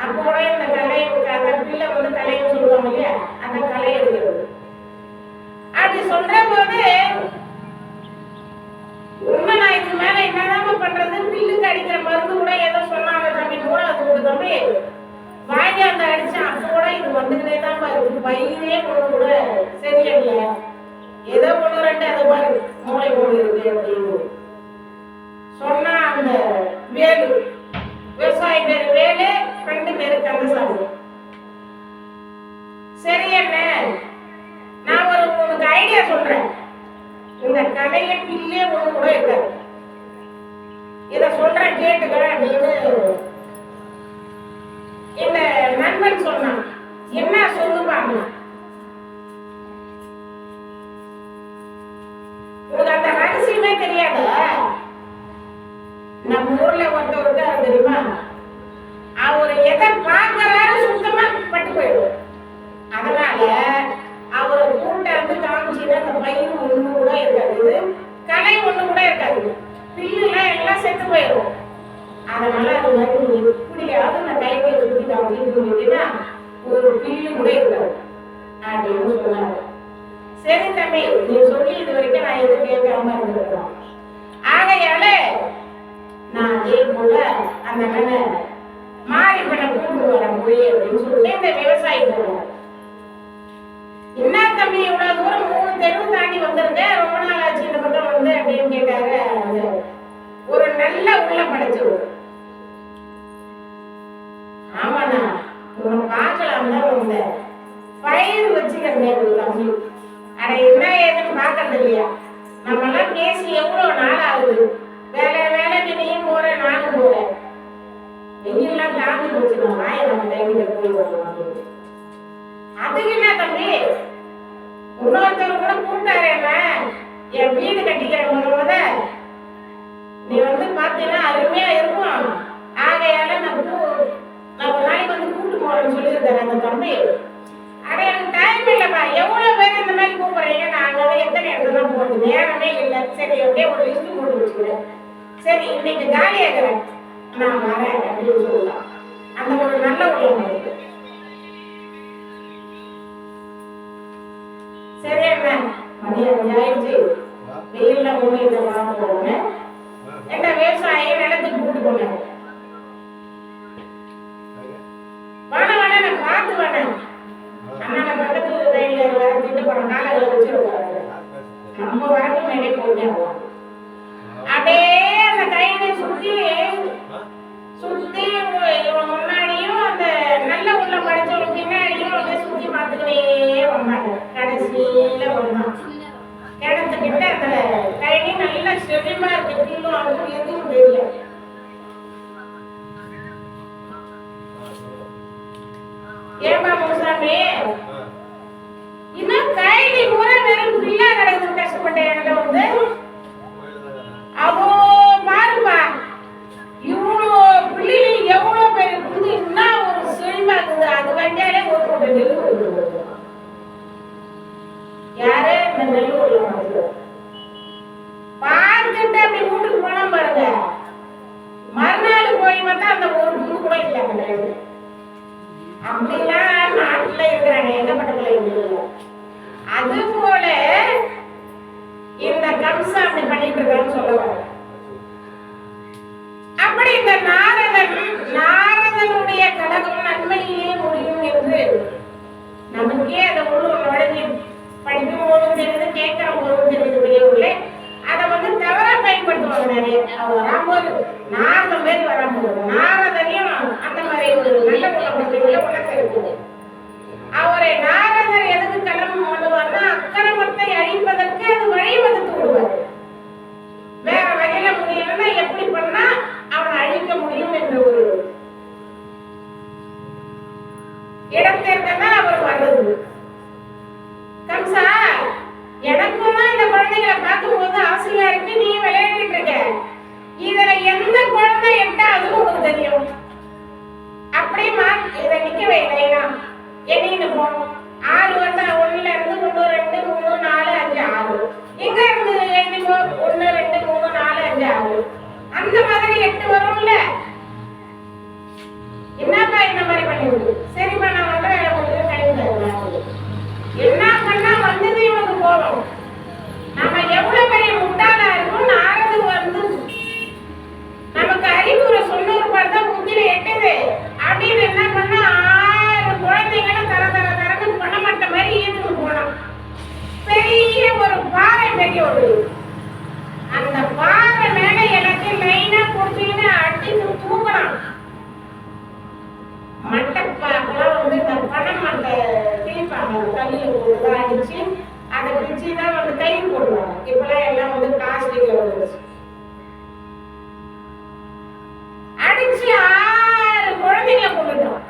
S4: அப்போ இந்த களை அந்த பிள்ளை வந்து கலைன்னு சொல்லுவாங்க இல்லையா, அந்த களை எடுக்கிறது. அப்படி சொல்ற போது உண்மை, நான் இதுக்கு மேல என்னதான் பண்றது, பில்லுக்கு அடிக்கிற மருந்து கூட ஏதோ சொன்னாங்க தம்பி கூட, அது ஒரு தம்பி வாங்கி அந்த அடிச்சா அப்போ கூட இது வந்துக்கிட்டே தான் இருக்கு. பயிரே ஒண்ணு கூட சரியில்லை, ஏதோ 1-2 அது மாதிரி மூளை போடு இருக்கு அப்படின்னு சொன்னா. அந்த வேலு விவசாயி பேரு வேலு, ஃப்ரெண்டு பேரு கந்தசாமி. சரி என்ன, நான் உனக்கு ஐடியா சொல்றேன். இந்த கலைய பில்லே ஒண்ணு கூட இருக்காது, இத சொல்றேன் கேட்டுக்கிறேன் அப்படின்னு இந்த நண்பன் சொன்னான், என்ன சொல்லுவாங்க உங்களுக்கு அந்த ரகசியமே தெரியாத? நம்ம ஊர்ல ஒருத்தருக்கு அது தெரியுமா, அவர் எதை பார்க்கறாரு சுத்தமா பட்டு போயிடும். அதனால அவர் கூட்ட வந்து காமிச்சுன்னா அந்த பயிர் ஒண்ணு கூட இருக்காது, களை ஒண்ணு கூட இருக்காது, பில்லுலாம் எல்லாம் செத்து போயிடும். அதனால அது மாதிரி எப்படியாவது நான் கைகளை சுத்தி காமிச்சுன்னா ஒரு பில்லு கூட இருக்காது அப்படின்னு சொன்னாங்க. சரி தம்பி, நீ சொல்லி இது வரைக்கும் நான் எதுவும் கேட்காம இருந்திருக்கிறோம். ஆகையால நான் அதே போல அந்த மாறி பண்ண கூட்டு வரேன் போய் அப்படின்னு சொல்லிட்டு இந்த விவசாயி போடுவோம். என்ன தம்பி இவ்வளவு தூரம் 3 தெருவு தாண்டி வந்திருக்கேன், ரொம்ப நாள் ஆச்சு இந்த பக்கம் வந்து அப்படின்னு கேட்டாரு. ஒரு நல்ல உள்ள படைச்சவர். ஆமாண்ணா உன்னை பார்க்கலாம் தான் வந்தேன், பயிர் வச்சுக்கிறேன் தம்பி. அட என்ன ஏதுன்னு பார்க்கறது இல்லையா? நம்ம எல்லாம் பேசி எவ்வளவு நாள் ஆகுது, வேலை வேலை நீயும் போற நானும் போறேன், வெயில்லாம் தாண்டி போச்சுன்னா வாய நம்ம டைமில போய் வரலாம். அதுக்கு என்ன தம்பி, இன்னொருத்தர் கூட கூப்பிட்டாரு என்ன, என் வீடு கட்டிக்கிற முத நீ வந்து பார்த்தீங்கன்னா அருமையா இருக்கும், ஆகையால நான் ஒரு நாளைக்கு வந்து கூப்பிட்டு போறேன்னு சொல்லியிருக்காரு அந்த தம்பி. அட எனக்கு டைம் இல்லைப்பா, எவ்வளவு பேர் இந்த மாதிரி கூப்பிடுறீங்க, நாங்க எத்தனை இடத்துல தான் போறது, நேரமே இல்லை. சரி அப்படியே ஒரு லிஸ்ட் போட்டு வச்சுக்கிறேன், சரி இன்னைக்கு காலியாகிறேன் நான் வரேன் அப்படின்னு சொல்லலாம். அந்த ஒரு நல்ல உள்ளம் இருக்கு. சரி என்ன மதியம் ஆயிடுச்சு, வெயில்ல ஒண்ணு இதை வாங்க போறேன். என்ன விவசாயம் நிலத்துக்கு கூட்டு போனேன், வேணா நான் பார்த்து வேணேன். அண்ணா பக்கத்து ரயில்ல வர திட்டு போன காலையில வச்சிருக்காரு, நம்ம வரக்கு மேலே போனேன். அப்படியே அந்த கையில சுத்தி சுத்தி முன்னாடியும் அந்த நல்ல உள்ள படிச்சவங்க பின்னாடியும் அப்படியே சுத்தி பார்த்துக்கிட்டே வந்தாங்க. கடைசியில வந்தான் கிணத்துக்கிட்ட அந்த கழனி நல்லா செழிமா இருக்கு, பில்லும் அவங்களுக்கு எதுவும் தெரியல. ஏமா முசாமி இன்னும் கைலி பூரா வெறும் பில்லா கிடக்குது, கஷ்டப்பட்ட என்கிட்ட வந்து அவோ பாருப்பா, இவ்வளோ பிள்ளைங்க எவ்வளோ பேர் இருந்து இன்னும் ஒரு செழிமா இருக்குது. அது வந்தாலே ஒரு கூட்ட நெல் கொடுத்துருவோம். யாரு இந்த நெல் கொடுக்க பார்த்துட்டு அப்படி வீட்டுக்கு போனா பாருங்க, மறுநாள் போய் பார்த்தா அந்த ஒரு புது கூட இல்லை. அந்த நெல் அப்படிலாம் நாட்டுல இருக்கிறாங்க, எங்க பக்கத்துல இல்லை. அது போல இந்த கம்சா அப்படி பண்ணிட்டு இருக்கான்னு சொல்லுவாங்க. அப்படி இந்த நாரதனுடைய கலகம் நன்மையிலே முடியும் என்று நமக்கே அதை நுழைஞ்சு படிக்கும் போதும் தெரியுது, கேட்கிற போதும் தெரியுது. அதை வந்து தவறா பயன்படுத்துவாங்க நிறைய. அவர் வரும்போது நாரதம் பேர் வரும்போது நாரதனையும் அந்த மாதிரி ஒரு நல்ல உலகத்தை இருக்குது. அவரை நாரதர் எதுக்கு கிளம்ப பண்ணுவார்னா அக்கிரமத்தை அழிப்பதற்கு அது வழிவகுத்து விடுவார். வேற வகையில முடியலன்னா எப்படி பண்ணா அவனை அழிக்க முடியும் என்ற ஒரு இடத்திற்குதான் அவர் வர்றது. கம்சா, எனக்கும் தான் இந்த குழந்தைகளை பார்க்கும்போது ஆசையா இருக்கு, நீ விளையாடிட்டு இருக்க, இதுல எந்த குழந்தை எட்டாவதுன்னு உனக்கு தெரியும். அப்படிமா இதை நிக்க வைக்கலைனா எண்ணின்னு போகணும். 6 வந்தா 1ல இருந்து 1 2 3 4 5 6 இங்க இருந்து எண்ணிப்போ 1 2 3 4 5 6 அந்த மாதிரி 8 வரும்ல. என்னப்பா இந்த மாதிரி பண்ணிவிடு, சரிப்பா நான் வந்து வேலை கொடுத்து கழிவு என்ன பண்ணா வந்தது இவனுக்கு போகும். நம்ம எவ்வளவு பெரிய முட்டாளா இருக்கும், நாரது வந்து நமக்கு அறிவுரை சொன்னொருபாடு தான் புத்தியில எட்டுது அப்படின்னு என்ன பண்ணா 6 குழந்தைங்களும் தரன்னு பணமட்ட மாதிரி ஈர்த்து போனோம். பெரிய ஒரு பாறை, பெரிய ஒரு அந்த பாறை மேல எனக்கு லைனா குடிச்சுன்னு அடிச்சு தூக்கலாம். மட்டப்பாக்கெல்லாம் வந்து இந்த பணம் மட்டை தீர்ப்பாங்க, கல்லில் அடிச்சு அதை பிடிச்சி தான் வந்து கை போடுவாங்க. இப்பெல்லாம் எல்லாம் வந்து பிளாஸ்டிக்ல வந்துருச்சு. அடிச்சு 6 குழந்தைங்களை கொண்டுட்டோம்.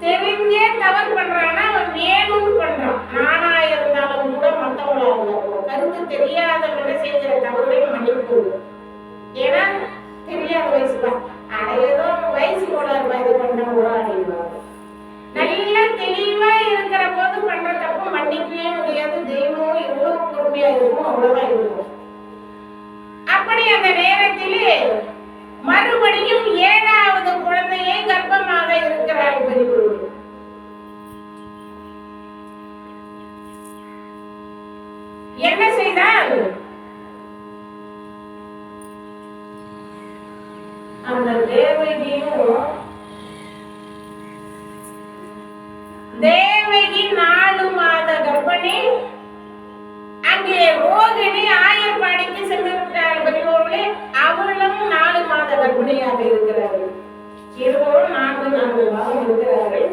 S4: தெரிஞ்சே தவறு பண்றான்னா அவன் வேணும்னு பண்றான். நானா இருந்தாலும் கூட மற்றவங்களா இருந்தாலும் கருத்து தெரியாதவங்க செய்கிற தவறுகளை மன்னிப்பு. ஏன்னா தெரியாத வயசு தான். ஏதோ வயசு கூட இது பண்ண நல்லா தெளிவா இருக்கிற போது பண்ற தப்பு மன்னிக்கவே முடியாது. தெய்வம் எவ்வளவு பொறுமையா இருக்கும் அவ்வளவுதான் இருக்கும். அப்படி அந்த நேரத்திலே மறுபடியும் 7வது குழந்தையை கர்ப்பமாக இருக்கிறாள் பெரியவர்கள். என்ன செய்தால் அந்த தேவகி 4 மாத கர்ப்பிணி. அங்கே ரோகிணி ஆயர்பாடிக்கு சென்று விட்டார் பெரியவர்களே. அவளும் 4 மாத கர்ப்பிணியாக இருக்கிறார்கள். இருவரும் 4 மாதம் இருக்கிறார்கள்.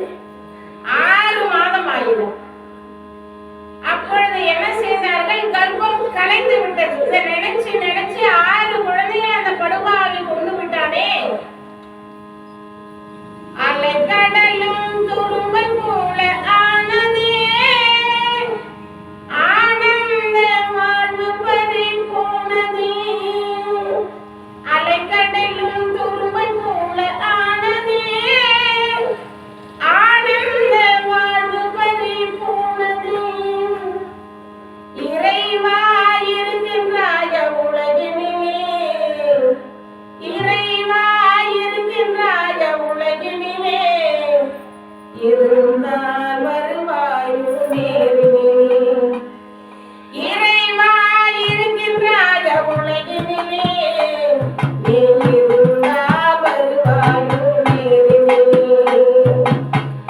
S4: 6 மாதம் ஆயிடும். அப்பொழுது என்ன செய்தார்கள்? கர்ப்பம் கலைந்து விட்டது. இதை நினைச்சு 6 குழந்தைகள் அந்த படுபாவை கொண்டு விட்டானே. அலை கடலும் துரும்பை போல ஆனதே, ஆனந்த வாழ்வு பறி போனதே. அலை கடலும் துரும்பை போல ஆனதே, ஆனந்த வாழ்வு பறி போனதே. இறைவா இருக்கின்றாய உலகினிலே, இறைவா இருக்கின்றாய உலகினிலே, இருந்தால் வருவாயு நேரினிலே. இறைவா இருக்கின்றாய உலகினிலே, நீ இருந்தால் வருவாயு நேரினிலே.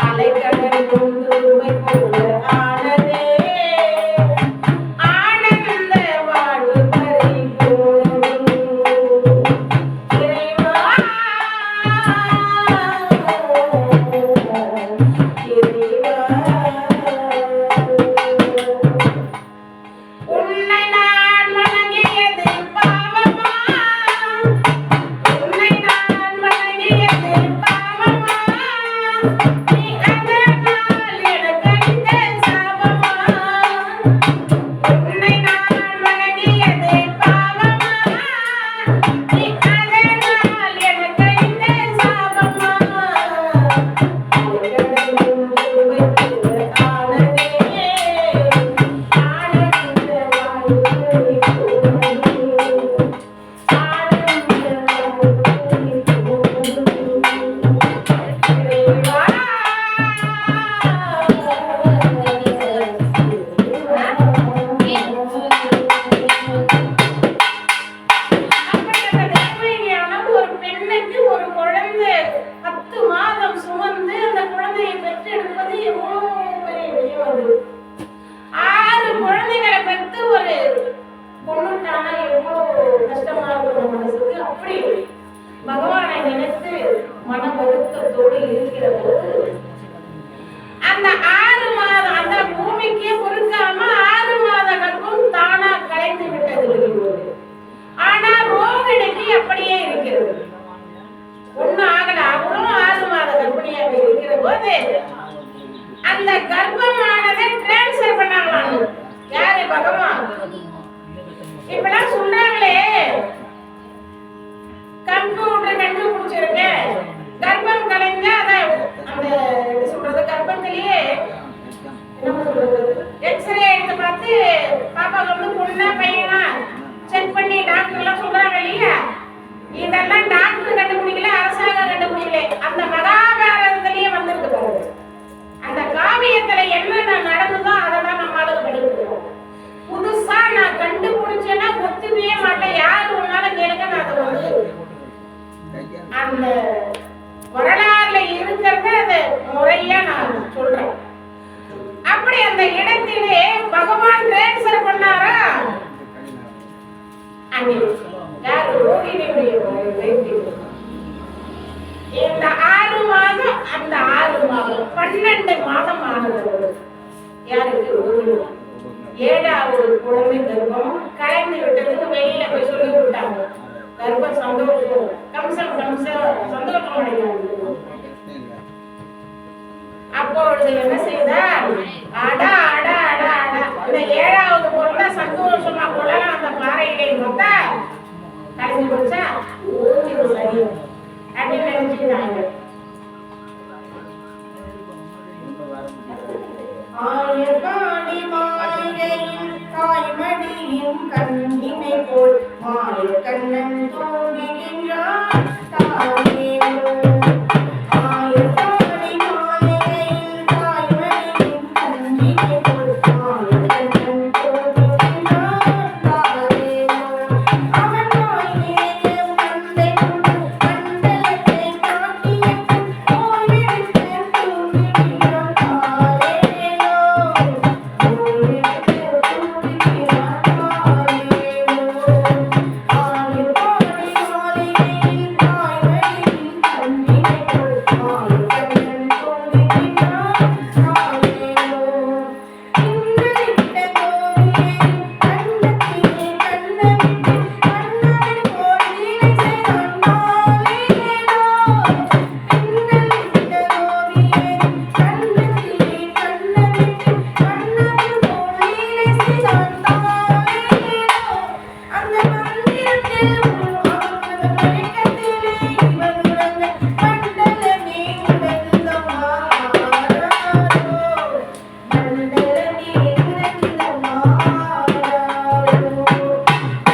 S4: அலைக்கடலும் துரும்பை போல ஆனதே, ஆனந்த வாழ்வு பறி போனதே. இறைவா உன்னை நான் வணங்கியது பாவமா, உன்னை நான் வணங்கியது பாவமா, நீ அதனால் எனக்கு அளித்த சாபமா. உன்னை நான் வணங்கியது பாவமா, நீ அதனால் எனக்கு அளித்த சாபமா. ஒரு பெண்ணுக்கு ஒரு குழந்தை 10 மாதம் சுமந்து அந்த குழந்தையை பெற்றெடுப்பது எவ்வளவு பெரிய விஷயம். அது 6 குழந்தைகளை பெற்று ஒரு பொண்ணுட்டானா எவ்வளவு கஷ்டமா இருக்கும் மனசுக்கு. அப்படி பகவானை நினைத்து மன வருத்தத்தோடு இருக்கிற போது அந்த 6 மாதம் அந்த பூமிக்கே பொறுக்காம 6 மாத கர்ப்பம் தானா கலைந்து விட்டது. ஆனா ரோகிணிக்கு அப்படியே இருக்கிறது. ஒண்ணு ஆகல. அவளும் 6 மாத கர்ப்பிணியாக இருக்கிற போது அந்த கர்ப்பமானதை டிரான்ஸ்ஃபர் பண்ணாங்களாம். யாரு? பகவான். இப்பெல்லாம் சொல்றாங்களே கம்ப்யூட்டர் கண்டுபிடிச்சிருக்கேன், கர்ப்பம் கலைஞ்சா அதை அந்த சொல்றது கர்ப்பத்திலேயே என்ன சொல்றது எக்ஸ்ரே எடுத்து பார்த்து பாப்பாவுக்கு வந்து பொண்ணா பையனா செக் பண்ணி டாக்டர் எல்லாம் சொல்றாங்க இல்லையா. இதெல்லாம் டாக்டர் கண்டுபிடிக்கல, அரசாங்கம் கண்டுபிடிக்கல. அந்த மகாபாரதத்திலேயே வந்திருக்கு பாருங்க. அந்த காவியத்துல என்ன நடந்ததோ அதெல்லாம் நம்ம ஆளுக்கு படிக்கிறோம். புதுசா நான் கண்டுபிடிச்சேன்னா ஒத்துக்கவே மாட்டேன். யாரு ஒன்னால கேளுங்க, நான் அதை வந்து அந்த வரலாறுல இருக்கிறத அதை முறையா நான் சொல்றேன். அப்படி அந்த இடத்திலே பகவான் டிரான்ஸ்ஃபர் பண்ணாரா. யாரு? ரோகிணியுடைய இந்த 6 மாதம் அந்த 6 மாதம் 12 மாதம் ஆனது. யாருக்கு? ரோகிணி. 7வது குழந்தை கர்ப்பம் கலைந்து விட்டதுக்கு வெளியில போய் சொல்லி விட்டாங்க. கர்ப்பம் சந்தோஷம் கம்சம் சந்தோஷம் அடைந்தாங்க. அப்பொழுது என்ன செய்தார்? அடா அடா அடா அடா, இந்த 7வது பொருளை சந்தோஷமா கொள்ளலாம் அந்த பாறையிலே வந்தா கலந்து கொடுத்தா சரி அப்படின்னு நினைச்சுக்கிறாங்க.
S5: ஆயர்காடி மாளிகையில் தாய்மடியின் கண்ணினை போல் மாய கண்ணன் தோன்றுகின்றான் தாயேவோ. ஆயர்காடி மாளிகையில் தாய்மடியின் கண்ணினை போல் மாய கண்ணன் தோன்றுகின்றான் தாயேவோ. அவன் வாயிலே மண்டை கொண்டு மண்டலத்தை காட்டிய ஓய்வெடுத்து தூங்குகிறான் தாயேவோ. ஓய்வெடுத்து தூங்குகிறான் தாயேவோ. ஆயர்காடி மாளிகையில் தாய்மடியின் கண்ணினை போல் மாய கண்ணன் தோன்றுகின்றான் தாயேவோ. இந்திரிட்ட கோவிலில் கண்ணத்திலே கண்ணமிட்டு கண்ணனை போல் லீலை செய்தான் தாயேவோ. இந்திரிட்ட கோவிலில் கண்ணத்திலே கண்ணமிட்டு கண்ணனை போல் லீலை செய்தான் தாயேவோ. அந்த மந்திரத்தில் உருவானது மயக்கத்திலே இவன் உறங்க மண்டலமே உணர்ந்தவாரோ. மண்டலமே உணர்ந்தவாரோ.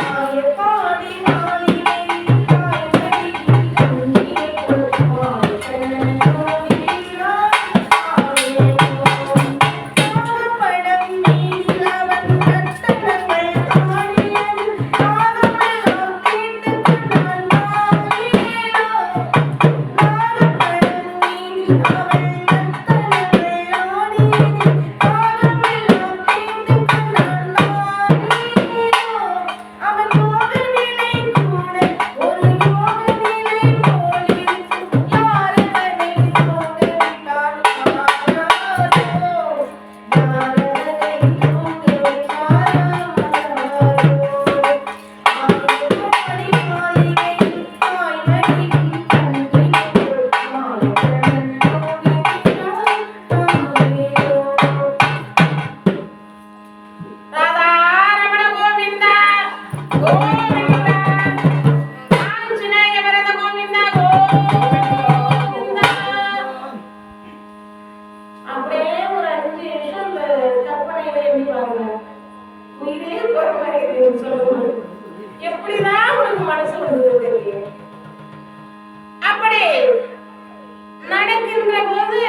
S5: ஆயர்காடி மாளிகையில் தாய்மடியின் கண்ணினை போல் மாய கண்ணன் தோன்றுகின்றான் தாயேவோ. நாகப்பழம் மீதில் அவன் நர்த்தனங்கள் ஆடியது நாகமெல்லாம் கேட்டுக் கொண்டான் தாயேவோ. நாகப்பழம் மீதில் அவள் நர்த்தனங்கள் ஆடியது நாகமெல்லாம் கேட்டுக் கொண்டான் தாயேவோ. அவன் யோக நிலை கூட ஒரு யோக நிலை போலிருக்கும் யாரதனை தூங்கவிட்டான் தாயாரோ. யாரதனை தூங்கவிட்டாயாரோ. ஆயர்காடி மாளிகையில் தாய்மடியின் கண்ணினை போல் மாய கண்ணன் தோன்றுகின்றான் தாயேவோ.
S4: ராதாரமண கோவிந்தா கோவிந்தா, ஆஞ்சநேய வரத கோவிந்தா கோவிந்தா. அப்படியே ஒரு 5 நிமிஷம் இந்த கற்பனையில எண்ணி பாருங்க. உயிரே போற மாதிரி இருக்குன்னு சொல்லுவாங்க. எப்படிதான் உனக்கு மனசு வந்தது தெரியல. அப்படி நடக்கின்ற போது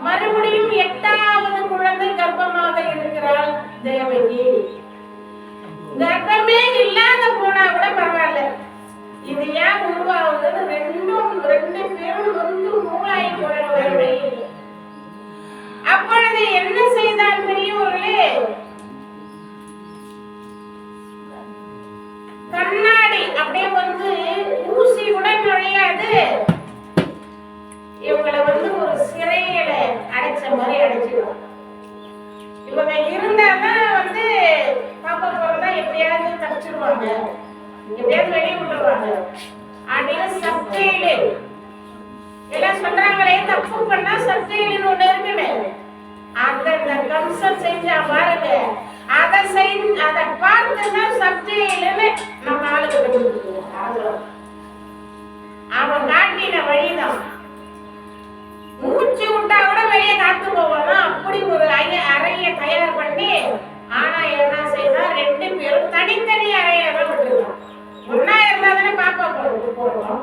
S4: மறுபடியும் 8வது குழந்தை கர்ப்பமாக இருக்கிறாள் தேவகி. கர்ப்பமே இல்லாத போனா கூட பரவாயில்ல, இது ஏன் உருவாகுதுன்னு ரெண்டு பேரும் வந்து மூளாய் போற வழி. அப்பொழுது என்ன செய்தான் பெரியவர்களே? கண்ணாடி அப்படியே வந்து ஊசி கூட நுழையாது. இவங்களை வந்து ஒரு சிறையில அடைச்ச மாதிரி அடைச்சிடும். இவங்க இருந்தாதான் வந்து பாப்பா போறதா எப்படியாவது தப்பிச்சிருவாங்க, எப்படியாவது வெளியே விட்டுருவாங்க அப்படின்னு சப்ஜெயிலு எல்லாம் சொல்றாங்களே. தப்பு பண்ணா சப்ஜெயிலுன்னு ஒண்ணு இருக்குன்னு அந்த கம்சன் செஞ்சா பாருங்க. அதை பார்த்துதான் சப்ஜெயிலுன்னு நம்ம ஆளுக்கு கண்டுபிடிச்சிருவோம். அவன் காட்டின வழிதான். மூச்சு விட்டா கூட வெளியே காத்து போவானா அப்படி ஒரு அறைய தயார் பண்ணி. ஆனா என்ன செய்தா 2 பேரும் தனித்தனி அறையை தான் விட்டுருக்கான். ஒன்னா இருந்தா தானே பாப்பா போடுவோம்.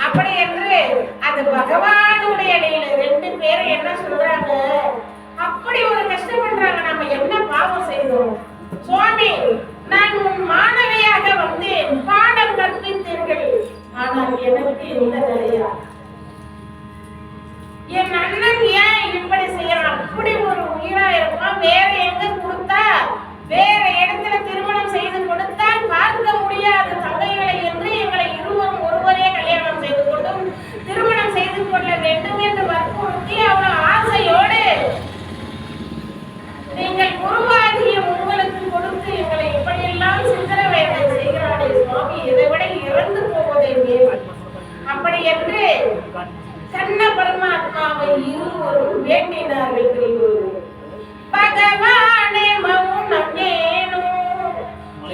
S4: அப்படி என்று அது பகவானுடைய லீலை. 2 பேரும் என்ன சொல்றாங்க? அப்படி ஒரு கஷ்டப்படுறாங்க. நம்ம என்ன பாவம் செய்தோம் சுவாமி? நான் உன் மாணவியாக வந்தேன், பாடம் கற்பித்தீர்கள், ஆனால் எனக்கு இந்த நிலையா? என் அண்ணன் ஏன் இப்படி செய்யறான்? அப்படி ஒரு உயிரா இருப்பான். வேற எங்க கொடுத்தா, வேற இடத்துல திருமணம் செய்து கொடுத்தால் பார்க்க முடியாது தங்கைகளை என்று எங்களை இருவரும் ஒருவரே கல்யாணம் செய்து கொண்டும் திருமணம் செய்து கொள்ள வேண்டும் என்று வற்புறுத்தி அவ்வளவு ஆசையோடு நீங்கள் குருவாகிய உங்களுக்கு கொடுத்து எங்களை இப்படியெல்லாம் சித்திரவதை செய்கிறானே சுவாமி, இதை விட இறந்து போவதே மேல். அப்படி என்று கண்ண பரமாத்மாவை இருவரும் வேண்டினார்கள் பெரியோர்கள். பகவானே மௌனம் ஏனோ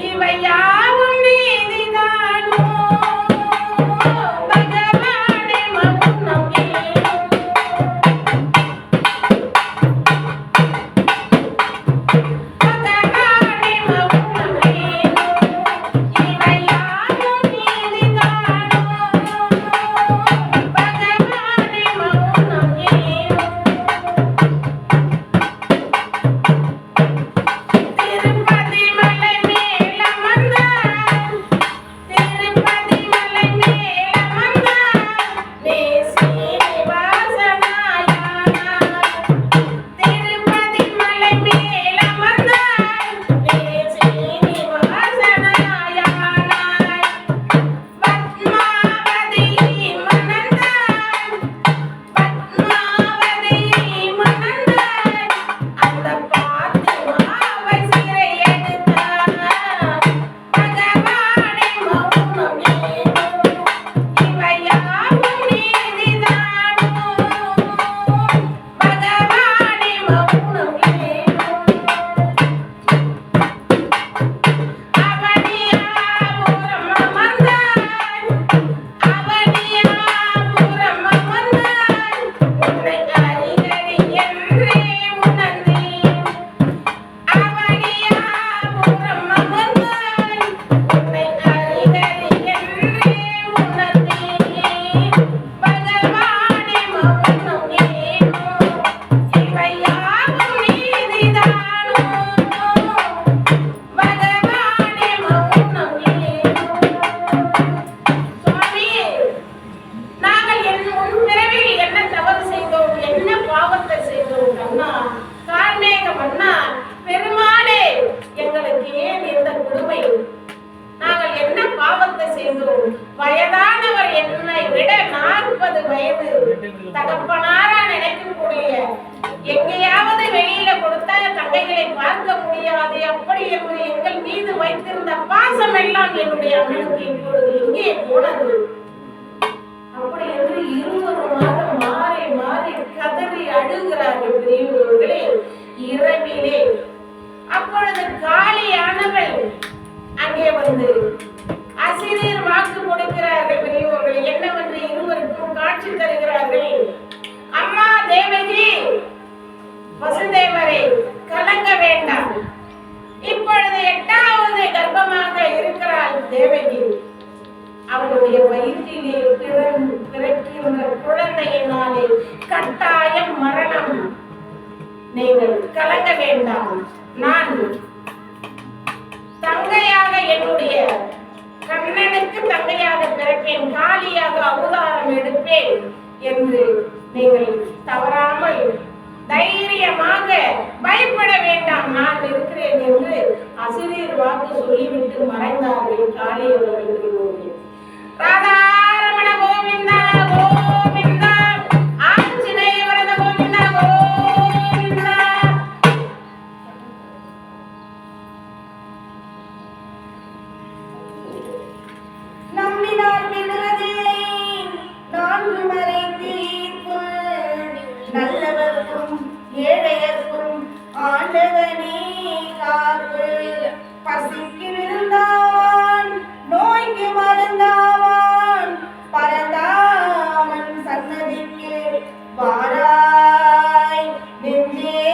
S4: இவை யாவும் நீதிதானோ பகவானே மௌனம் ஏனோ பகவானே மௌனம் ஏனோ இவை யாவும் நீதிதானோ பகவானே மௌனம் ஏனோ திருப்பதி மலை மேல் அமர்ந்தார் திருப்பதி மலை மேல் அமர்ந்தார் நீ சீனிவாசனாயானார் திருப்பதி மலை மேல் அமர்ந்தார் நீ சீனிவாசனாயானார் பத்மாவதி மணந்தார் பத்மாவதி மணந்தார் அந்த பாத்திமாவை சிறை எடுத்தார் பகவானே மௌனம் ஏனோ இவை யாவும் நீதிதானோ பகவானே மௌனம் ஏனோ அவனியாபுரம் அமர்ந்தார் அவனியாபுரம் அமர்ந்தார் உன்னை அறிகறி என்றே உணர்ந்தேன் அவனியாபுரம் அமர்ந்தார் உன்னை அறிகறி என்றே உணர்ந்தேன் பகவானே மௌனம் ஏனோ இவை யாவும் நீதிதானோ பகவானே மௌனம் ஏனோ சுவாமி நாங்கள் என் முன்பிறவியில் என்ன தவறு செய்தோம் என்ன பாவத்தை செய்தோம் அண்ணா கார்மேக மன்னா பெருமாளே எங்களுக்கு ஏன் இந்த கொடுமை நாங்கள் என்ன பாவத்தை செய்தோம் வயதானவர் என்னை விட 40 வயது தகப்பனாரா நினைக்கக்கூடிய எங்கேயாவது வெளியில கொடுத்தா தங்கைகளை பார்க்க முடியாது அப்படி என்று எங்கள் மீது வைத்திருந்த பாசம் எல்லாம் என்னுடைய அண்ணனுக்கு இப்பொழுது எங்கே போனது அப்படி என்று இருவருமாக மாறி மாறி கதறி அழுகிறார்கள் பெரியவர்களே இரவிலே. அப்பொழுது காளியானவள் அங்கே வந்து அசிரியர் வாக்கு கொடுக்கிறார்கள் பெரியவர்கள் என்னவென்று இருவருக்கும் காட்சி தருகிறார்கள். அம்மா தேவகி வசுதேவரே கலங்க வேண்டாம் இப்பொழுது 8வது கர்ப்பமாக இருக்கிறாள் தேவகி அவளுடைய வயிற்றிலே பிறக்கின்ற குழந்தையினாலே கட்டாயம் மரணம் நீங்கள் கலங்க வேண்டாம் நான் தங்கையாக என்னுடைய கண்ணனுக்கு தங்கையாக பிறப்பேன் காளியாக அவதாரம் எடுப்பேன் என்று நீங்கள் தவறாமல் தைரியமாக பயப்பட வேண்டாம் நான் இருக்கிறேன் என்று அசிரியர் வாக்கு சொல்லிவிட்டு மறைந்தார்கள் காளி அவர்கள். ராதாரமண கோவிந்தா கோவிந்தா ஆஞ்சநேய வரத கோவிந்தா கோவிந்தா.
S5: நம்பினார் விடுவதில்லை 4 மறை தீர்ப்பு நல்லவர்க்கும் ஏழையர்க்கும் ஆண்டவனே காப்பு பசிக்கு விருந்தாவான் நோய்க்கு மருந்தாவான் பரந்தாமன் சன்னதிக்கு வாராய் நெஞ்சே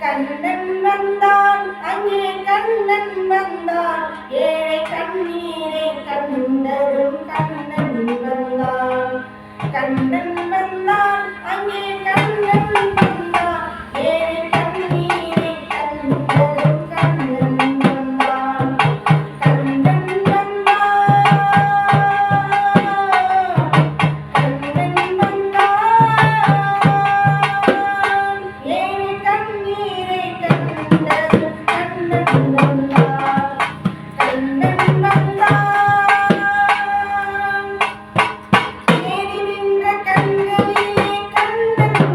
S5: கண்ணன் வந்தான் அங்கே கண்ணன் வந்தான் ஏழை கண்ணீரை கண்டதும் கண்ணன் வந்தான் கண்ணன் வந்தான் அங்கே கண்ணன் வந்தான் ஏழை கண்ணீரை கண்டதும் கண்ணன் வந்தான் கண்ணன் வந்தான் கண்ணன் வந்தான் ஏழை கண்ணீரை கண்டதும் கண்ணன் வந்தான் கண்ணன் வந்தான் ஏறி நின்ற கண்களிலே கண்ணன்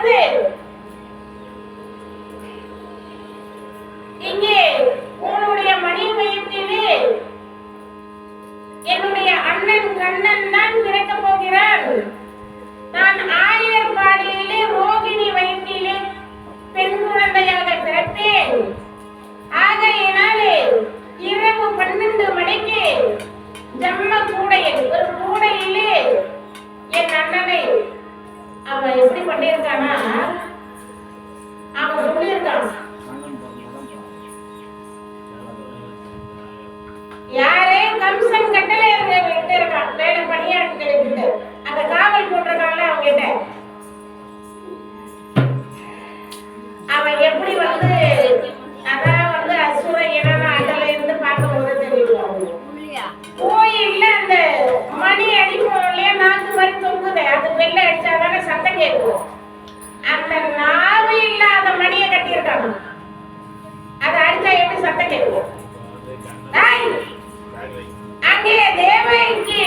S4: வந்து இங்கே உன்னுடைய மணி மையத்திலே என்னுடைய அண்ணன் கண்ணன் தான் பிறக்க போகிறார். நான் ஆயர்பாடியிலே ரோகிணி வயிற்றிலே பெண் குழந்தையாக பிறப்பேன். ஆகையினாலே இரவு 12 மணிக்கு ஜம்ம கூடையில் ஒரு கூடையிலே என் அண்ணனை அவன் எப்படி பண்ணியிருக்கானா, அவன் சொல்லியிருக்கான், யாரே கம்சன் கட்டளை விட்டு இருக்கான் வேலை பணியாட்களை விட்டு அந்த காவல் போட்டிருக்கான்ல அவங்க கிட்ட. அவன் எப்படி வந்து அதான் வந்து அசுர இனம் அதுல இருந்து பார்க்கும்போது தெரியும். கோயில்ல அந்த மணி அடிப்போம் இல்லையா, நாக்கு மாதிரி தொங்குது, அது வெள்ளை அடிச்சாதானே சத்தம் கேட்கும். அந்த நாவு இல்லாத மணியை கட்டியிருக்காங்க, அதை அடிச்சா எப்படி சத்தம் கேட்கும்? அங்கே தேவகிக்கு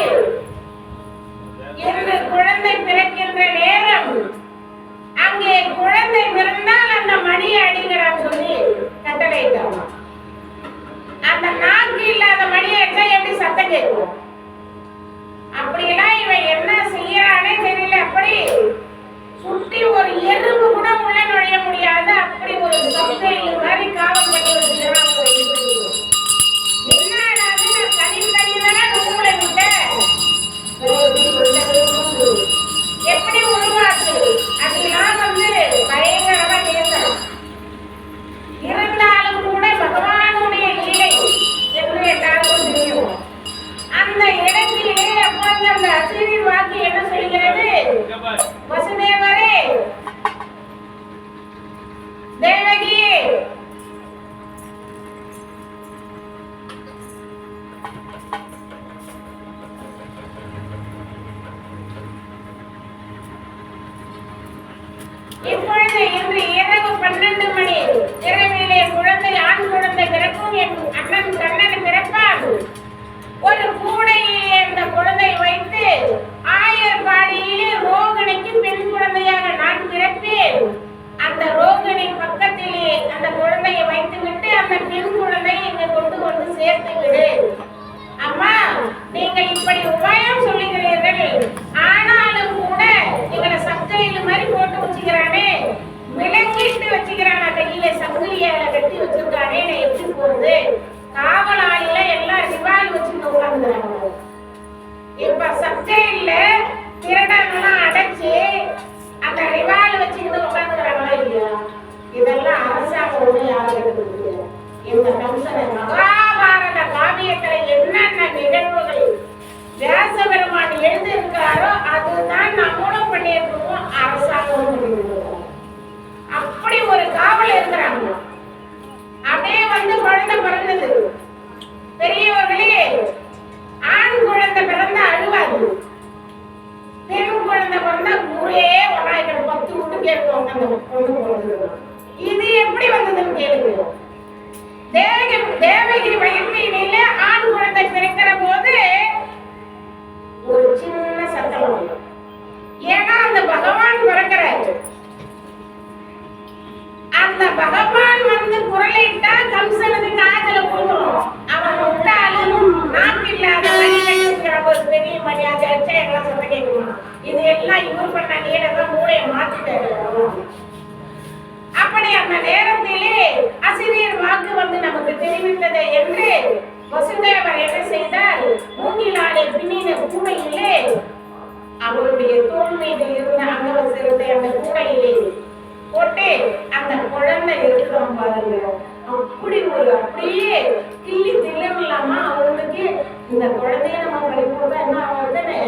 S4: என்ற குழந்தை பிறக்கின்ற நேரம், அங்கே குழந்தை பிறந்தால் அந்த மணியை அடிக்கிறான்னு சொல்லி கட்டளையிட்டாங்க. அந்த நாக்கு இல்லாத மணியை அடிச்சா எப்படி சத்தம் கேட்கும்? அப்படியெல்லாம் இவன் என்ன செய்யறானே தெரியல. அப்படி சுட்டி ஒரு எறும்பு கூட உள்ள நுழைய முடியாது, அப்படி ஒரு சப்தை மாதிரி காவல் பண்ணி வச்சுக்கிறான். எப்படி உருவாக்கு அதெல்லாம் வந்து பயங்கரமா பேசணும். இருந்தாலும் கூட பகவானுடைய லீலை என்று எல்லாருக்கும் தெரியும். அந்த இடத்திலே அப்பொழுது அந்த அசிரி வாக்கு என்ன சொல்கிறது? வசுதேவரே, தேவகியே, இப்பொழுது இன்று இரவு 12 மணி இரவிலே குழந்தை ஆண் குழந்தை பிறக்கும், என் அண்ணன் கண்ணன் பிறப்பான். ஒரு கூடையிலே அந்த குழந்தை வைத்து ஆயர்பாடியிலே ரோகிணிக்கு பெண் குழந்தையாக நான் பிறப்பேன். அந்த ரோகிணி பக்கத்திலே அந்த குழந்தையை வைத்து விட்டு அந்த பெண் குழந்தையை இங்க கொண்டு வந்து சேர்த்து விடு. அம்மா, நீங்கள் இப்படி உபாயம் சொல்லுகிறீர்கள், ஆனாலும் கூட எங்களை சக்கையில் மாதிரி போட்டு வச்சுக்கிறானே, விளங்கிட்டு வச்சுக்கிறான கையில சங்கிலியால கட்டி வச்சிருக்கானே, நான் எப்படி போறது? காவலாளில எல்லாம் ரிவால் வச்சுட்டு உட்காந்துக்கிறாங்க. இப்ப சக்கையில திருடனெல்லாம் அடைச்சு அந்த ரிவால் வச்சுக்கிட்டு உட்காந்துக்கிறாங்களா இல்லையா? இதெல்லாம் அரசாங்கம் யாரும் இந்த கம்சனை மகாபாரத காவியத்துல என்னென்ன நிகழ்வுகள் வியாச பெருமான் எழுதியிருக்காரோ அதுதான் நம்மளும் பண்ணியிருக்கோம், அரசாங்கம். அப்படி ஒரு காவல் இருக்கிறாங்க. அப்படியே வந்து குழந்தை பிறந்தது. பெரியவர்களே, ஆண் குழந்தை பிறந்தா அழுவாது, பெண் குழந்தை பிறந்தா ஊரே ஒன்னாய்கள் 10 விட்டு கேட்கும். அந்த பொண்ணு பிறந்தது இது எப்படி வந்ததுன்னு கேளுங்க. தேவகிரி வயிற்றிலே ஆண் குழந்தை பிறக்கிற போது ஒரு சின்ன சத்தம் வரும். ஏன்னா அந்த பகவான் பிறக்கிறாரு. அந்த பகவான் வந்து குரலிட்டா கம்சனுக்கு காதல போதும். அவன் விட்டாலும் நாக்கில்லாத ஒரு பெரிய மரியாதை எல்லாம் சொல்ல கேட்கணும். இது எல்லாம் இவர் பண்ண நீடதான் மூளையை மாற்றிட்டாரு. அப்படி அந்த நேரத்திலே அசிரியர் வாக்கு வந்து நமக்கு தெரிவித்தது என்று வசுதேவர் என்ன செய்தார்? மூங்கிலாலே பின்னின கூடையிலே அவருடைய தோல் மீது இருந்த அங்கவஸ்திரத்தை அந்த கூடையிலே போட்டு அந்த குழந்தை இருக்கிறோம் பாருங்க. அப்படி ஒரு அப்படியே கிள்ளி தில்லமில்லாம அவங்களுக்கு இந்த குழந்தைய நம்ம படிப்போம் என்ன ஆகுதுன்னு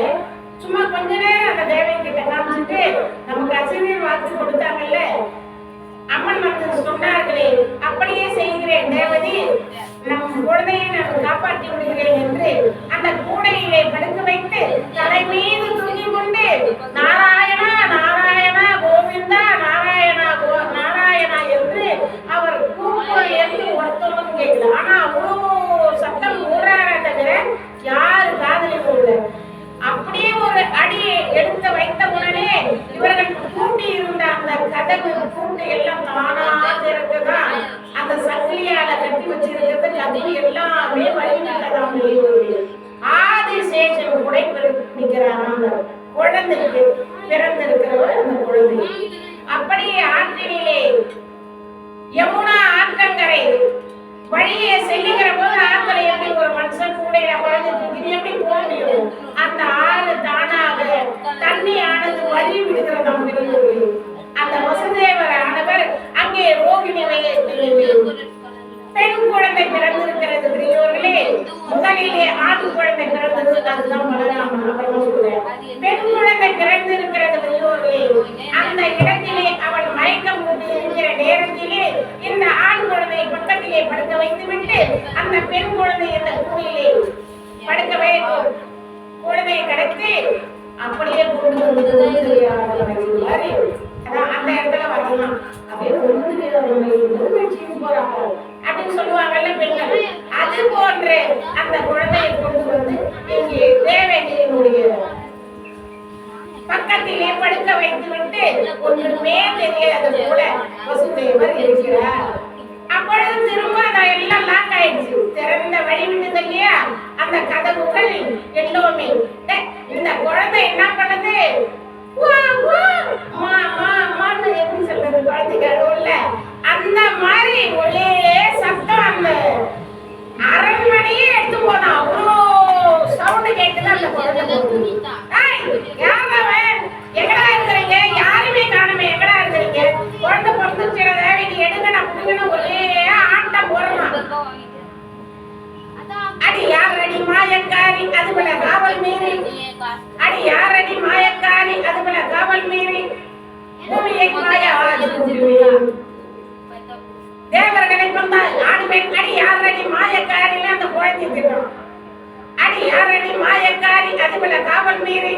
S4: சும்மா கொஞ்ச நேரம் அந்த தேவன் கிட்ட காமிச்சுட்டு நமக்கு அசிரியர் வாக்கு கொடுத்தாங்கல்ல, அம்மன் வந்து சொன்னார்களே, அப்படியே செய்கிறேன் தேவதி, நம் குழந்தையை நான் காப்பாற்றி விடுகிறேன் என்று அந்த கூடையிலே படுக்க வைத்து தலை மீது தூக்கி கொண்டு நாராயணா நாராயணா கோவிந்தா நாராயணா நாராயணா என்று அவர் கூக்குரல் என்று ஒருத்தரும் கேட்கல. ஆனா அவ்வளோ சத்தம் ஊரார தவிர யாரு காதலிக்கும் இல்லை. அப்படியே ஒரு அடியை எடுத்து வைத்த உடனே இவர்கள் கூட்டி இருந்த அந்த கதவு பூட்டு எல்லாம் தானா திறக்குதான். அந்த சங்கிலியால கட்டி வச்சிருக்கிறது கதவு எல்லாமே வழிவிட்டதாம். ஆதிசேஷன் குடை பிடிக்கிறான் அந்த குழந்தைக்கு பிறந்திருக்கிறவர் அந்த குழந்தை. அப்படியே ஆற்றினிலே யமுனா ஆற்றங்கரை வழியே செல்லுகிற போது ஆத்துல எப்படி ஒரு மனுஷன் கூடையில குழந்தை எப்படி போக முடியும்? அந்த ஆறு தானாக தண்ணி ஆனது வழி விடுகிறதாம். அந்த வசுதேவர் ஆனவர் அங்கே ரோகிணி பெண் குழந்தை பிறந்திருக்கிறது. பெரியவர்களே, முதலிலே ஆண் குழந்தை பிறந்தது, அதுதான் பலராமன். பெண் குழந்தை பிறந்திருக்கிறது. பெரியவர்களே, அந்த இடத்திலே அவள் மயக்கம் கொண்டு இருக்கிற நேரத்திலே இந்த ஆண் குழந்தையை பக்கத்திலே படுக்க வைத்துவிட்டு அந்த பெண் குழந்தை இந்த கூடையிலே படுக்க வைக்கும் குழந்தையை கடத்தி அப்படியே கொண்டு வந்து அந்த இடத்துல வரலாம். அப்படியே அப்படின்னு சொல்லுவாங்கல்ல பெண்கள். அது போன்ற அந்த குழந்தையை கொண்டு வந்து இங்கே தேவகியினுடைய பக்கத்திலே படுக்க வைத்து விட்டு ஒன்றுமே தெரியாது போல வசுதேவர் இருக்கிறார். அப்பொழுது திரும்ப அதெல்லாம் லாக் ஆயிடுச்சு. திறந்த வழி விட்டது இல்லையா அந்த கதவுகள் எல்லோருமே. இந்த குழந்தை என்ன பண்ணுது? எப்படி சொல்றது? குழந்தைக்கு அழுவல அந்த மாதிரி ஒரே சத்தம். அந்த அரண்மனையே எடுத்து போனா அவ்வளோ சவுண்டு கேட்குது. அந்த குழந்தை எங்கடா இருக்கிறீங்க? யாருமே காணுமே, எங்கடா இருக்கிறீங்க? குழந்தை பிறந்துச்சு தேவைக்கு எடுங்க அப்படின்னு ஒரே ஆட்டம் போடுறான். அடி யார் அடி மாயக்காரி அது போல காவல் மீறி, அடி யார் அடி மாயக்காரி அது போல காவல் மீறி பூமியை மாயா தேவர்களை கொண்டால் ஆடு பெண். அடி யார் அடி மாயக்காரின்னு அந்த குழந்தை திட்டம். அடி யார் அடி மாயக்காரி அது போல காவல் மீறி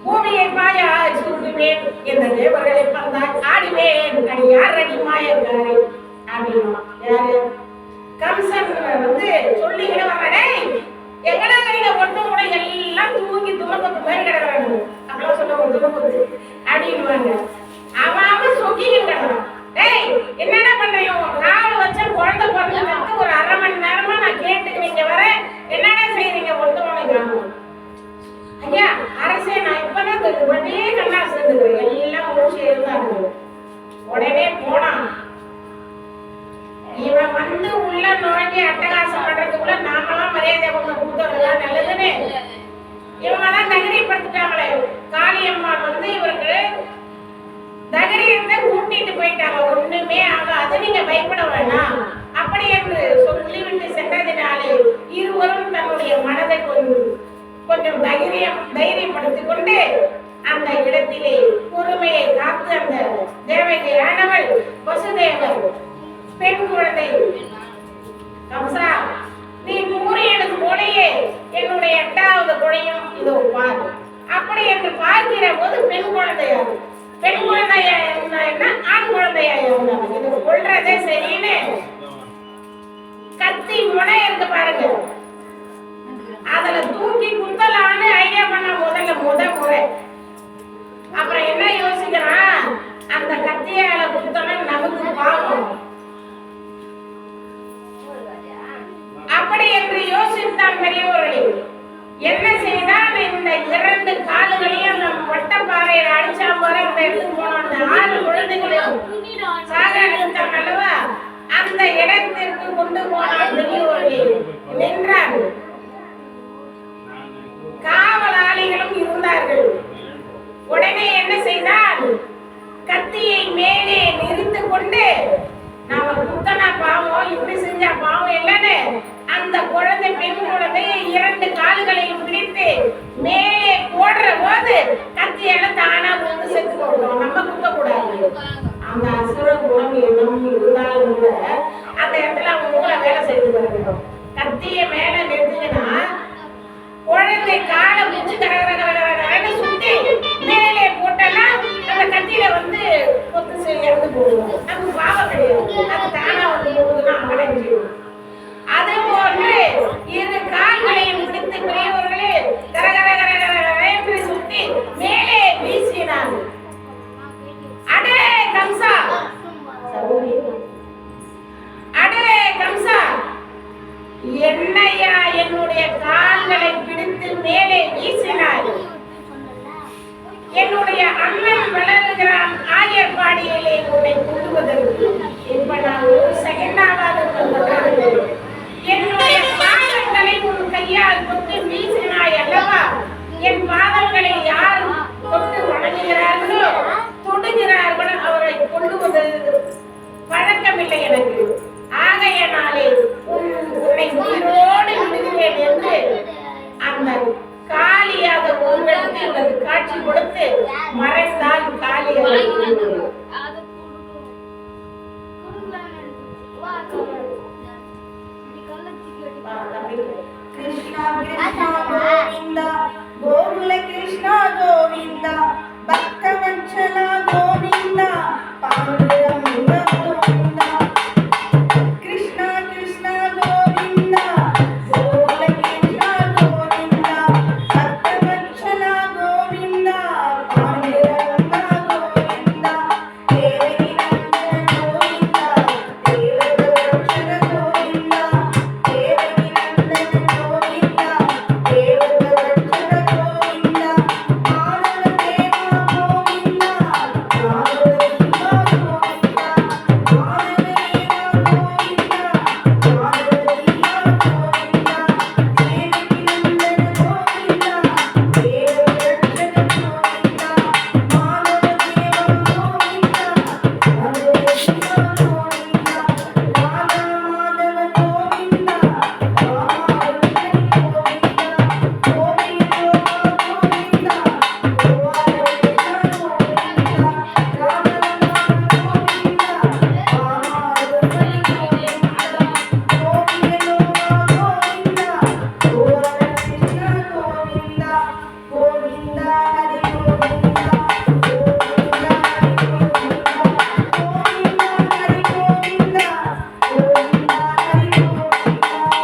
S4: பூமியை மாயா சுடுவேன் இந்த தேவர்களை கொண்டால் ஆடுவேன். அடி யார் அடி மாயக்காரி அப்படின்னா யாரு? கம்சன் வந்து சொல்லிக்கிட்டு வர்றடே எங்கடா கையில ஒட்டு கூட எல்லாம் தூங்கி துணப்பத்து மாதிரி கிடக்குறாங்க அப்படிலாம் சொல்ல ஒரு துணப்பத்து அப்படின்வாங்க. அவன் சொக்கிக்கிட்டு கிடக்குறான். டேய் என்னடா பண்றீங்க? காவல் வச்ச குழந்தை பிறந்ததுக்கு ஒரு அரை மணி நேரமா நான் கேட்டுக்கு நீங்க வர என்னடா செய்யறீங்க? ஒட்டுமனை ஐயா அரசே நான் இப்பதான் வண்டியே கண்ணா சேர்ந்துக்கிறேன் எல்லாம் முடிச்சு இருந்தாங்க. உடனே போனான். இவன் வந்து உள்ள நுழைஞ்சி அட்டகாசம் பண்றதுக்குள்ள நாமெல்லாம் மரியாதை கொடுத்தவர்கள் நல்லதுன்னு இவங்கதான் தைரியப்படுத்திட்டாங்களே. காளியம்மாள் வந்து இவருக்கு தைரியத்தை கூட்டிட்டு போயிட்டாங்க. ஒண்ணுமே ஆகாது, நீங்க பயப்பட வேணாம் அப்படி என்று சொல்லிவிட்டு சென்றதினாலே இருவரும் தன்னுடைய மனதை கொஞ்சம் தைரியப்படுத்திக் கொண்டு அந்த இடத்திலே பொறுமையை காத்து அந்த தேவகியானவள் வசுதேவர் பெண் குழந்தை கம்சா நீ கூறியது போலயே என்னுடைய 8வது குழையும் இதோ பார் அப்படி என்று பார்க்கிற போது பெண் குழந்தையா இருந்தா ஆண் குழந்தையா இருந்தாங்க. இது கொள்றதே சரின்னு கத்தி முனை இருக்கு பாருங்க, அதுல தூக்கி குத்தலான்னு ஐடியா பண்ண முதல் முறை. அப்புறம் என்ன யோசிக்கிறான்? அந்த கத்தியால குத்தணும் நமக்கு பாவம் அப்படி என்று யோசித்தான் பெரியவர்களே. என்ன செய்தான்? இந்த 2 கால்களையும் நம் வட்டப்பாறையில அடிச்சா போற அந்த இடத்துக்கு போனோம். அந்த 6 குழந்தைகளையும் சாகடித்தான் அல்லவா? அந்த இடத்திற்கு கொண்டு போனான் பெரியவர்களே. நின்றான். காவலாளிகளும் இருந்தார்கள். உடனே என்ன செய்தான்? கத்தியை மேலே நிறுத்து கொண்டு நாம குத்தனா பாவம் இப்படி செஞ்சா பாவம் இல்லைன்னு அந்த குழந்தை பெண் குழந்தையை 2 கால்களையும் பிடித்து மேலே போடுற போது கத்தியால தானா வந்து செத்து போடுறோம். நம்ம குத்த கூடாது. அந்த அசுர குணம் எண்ணம் இருந்தாலும் கூட அந்த இடத்துல அவங்க மூளை வேலை செய்து வரணும். கத்திய மேல நிறுத்துனா குழந்தை காலை பிடிச்சு கரகரன்னு சுத்தி மேலே போட்டனா அந்த கத்தியில வந்து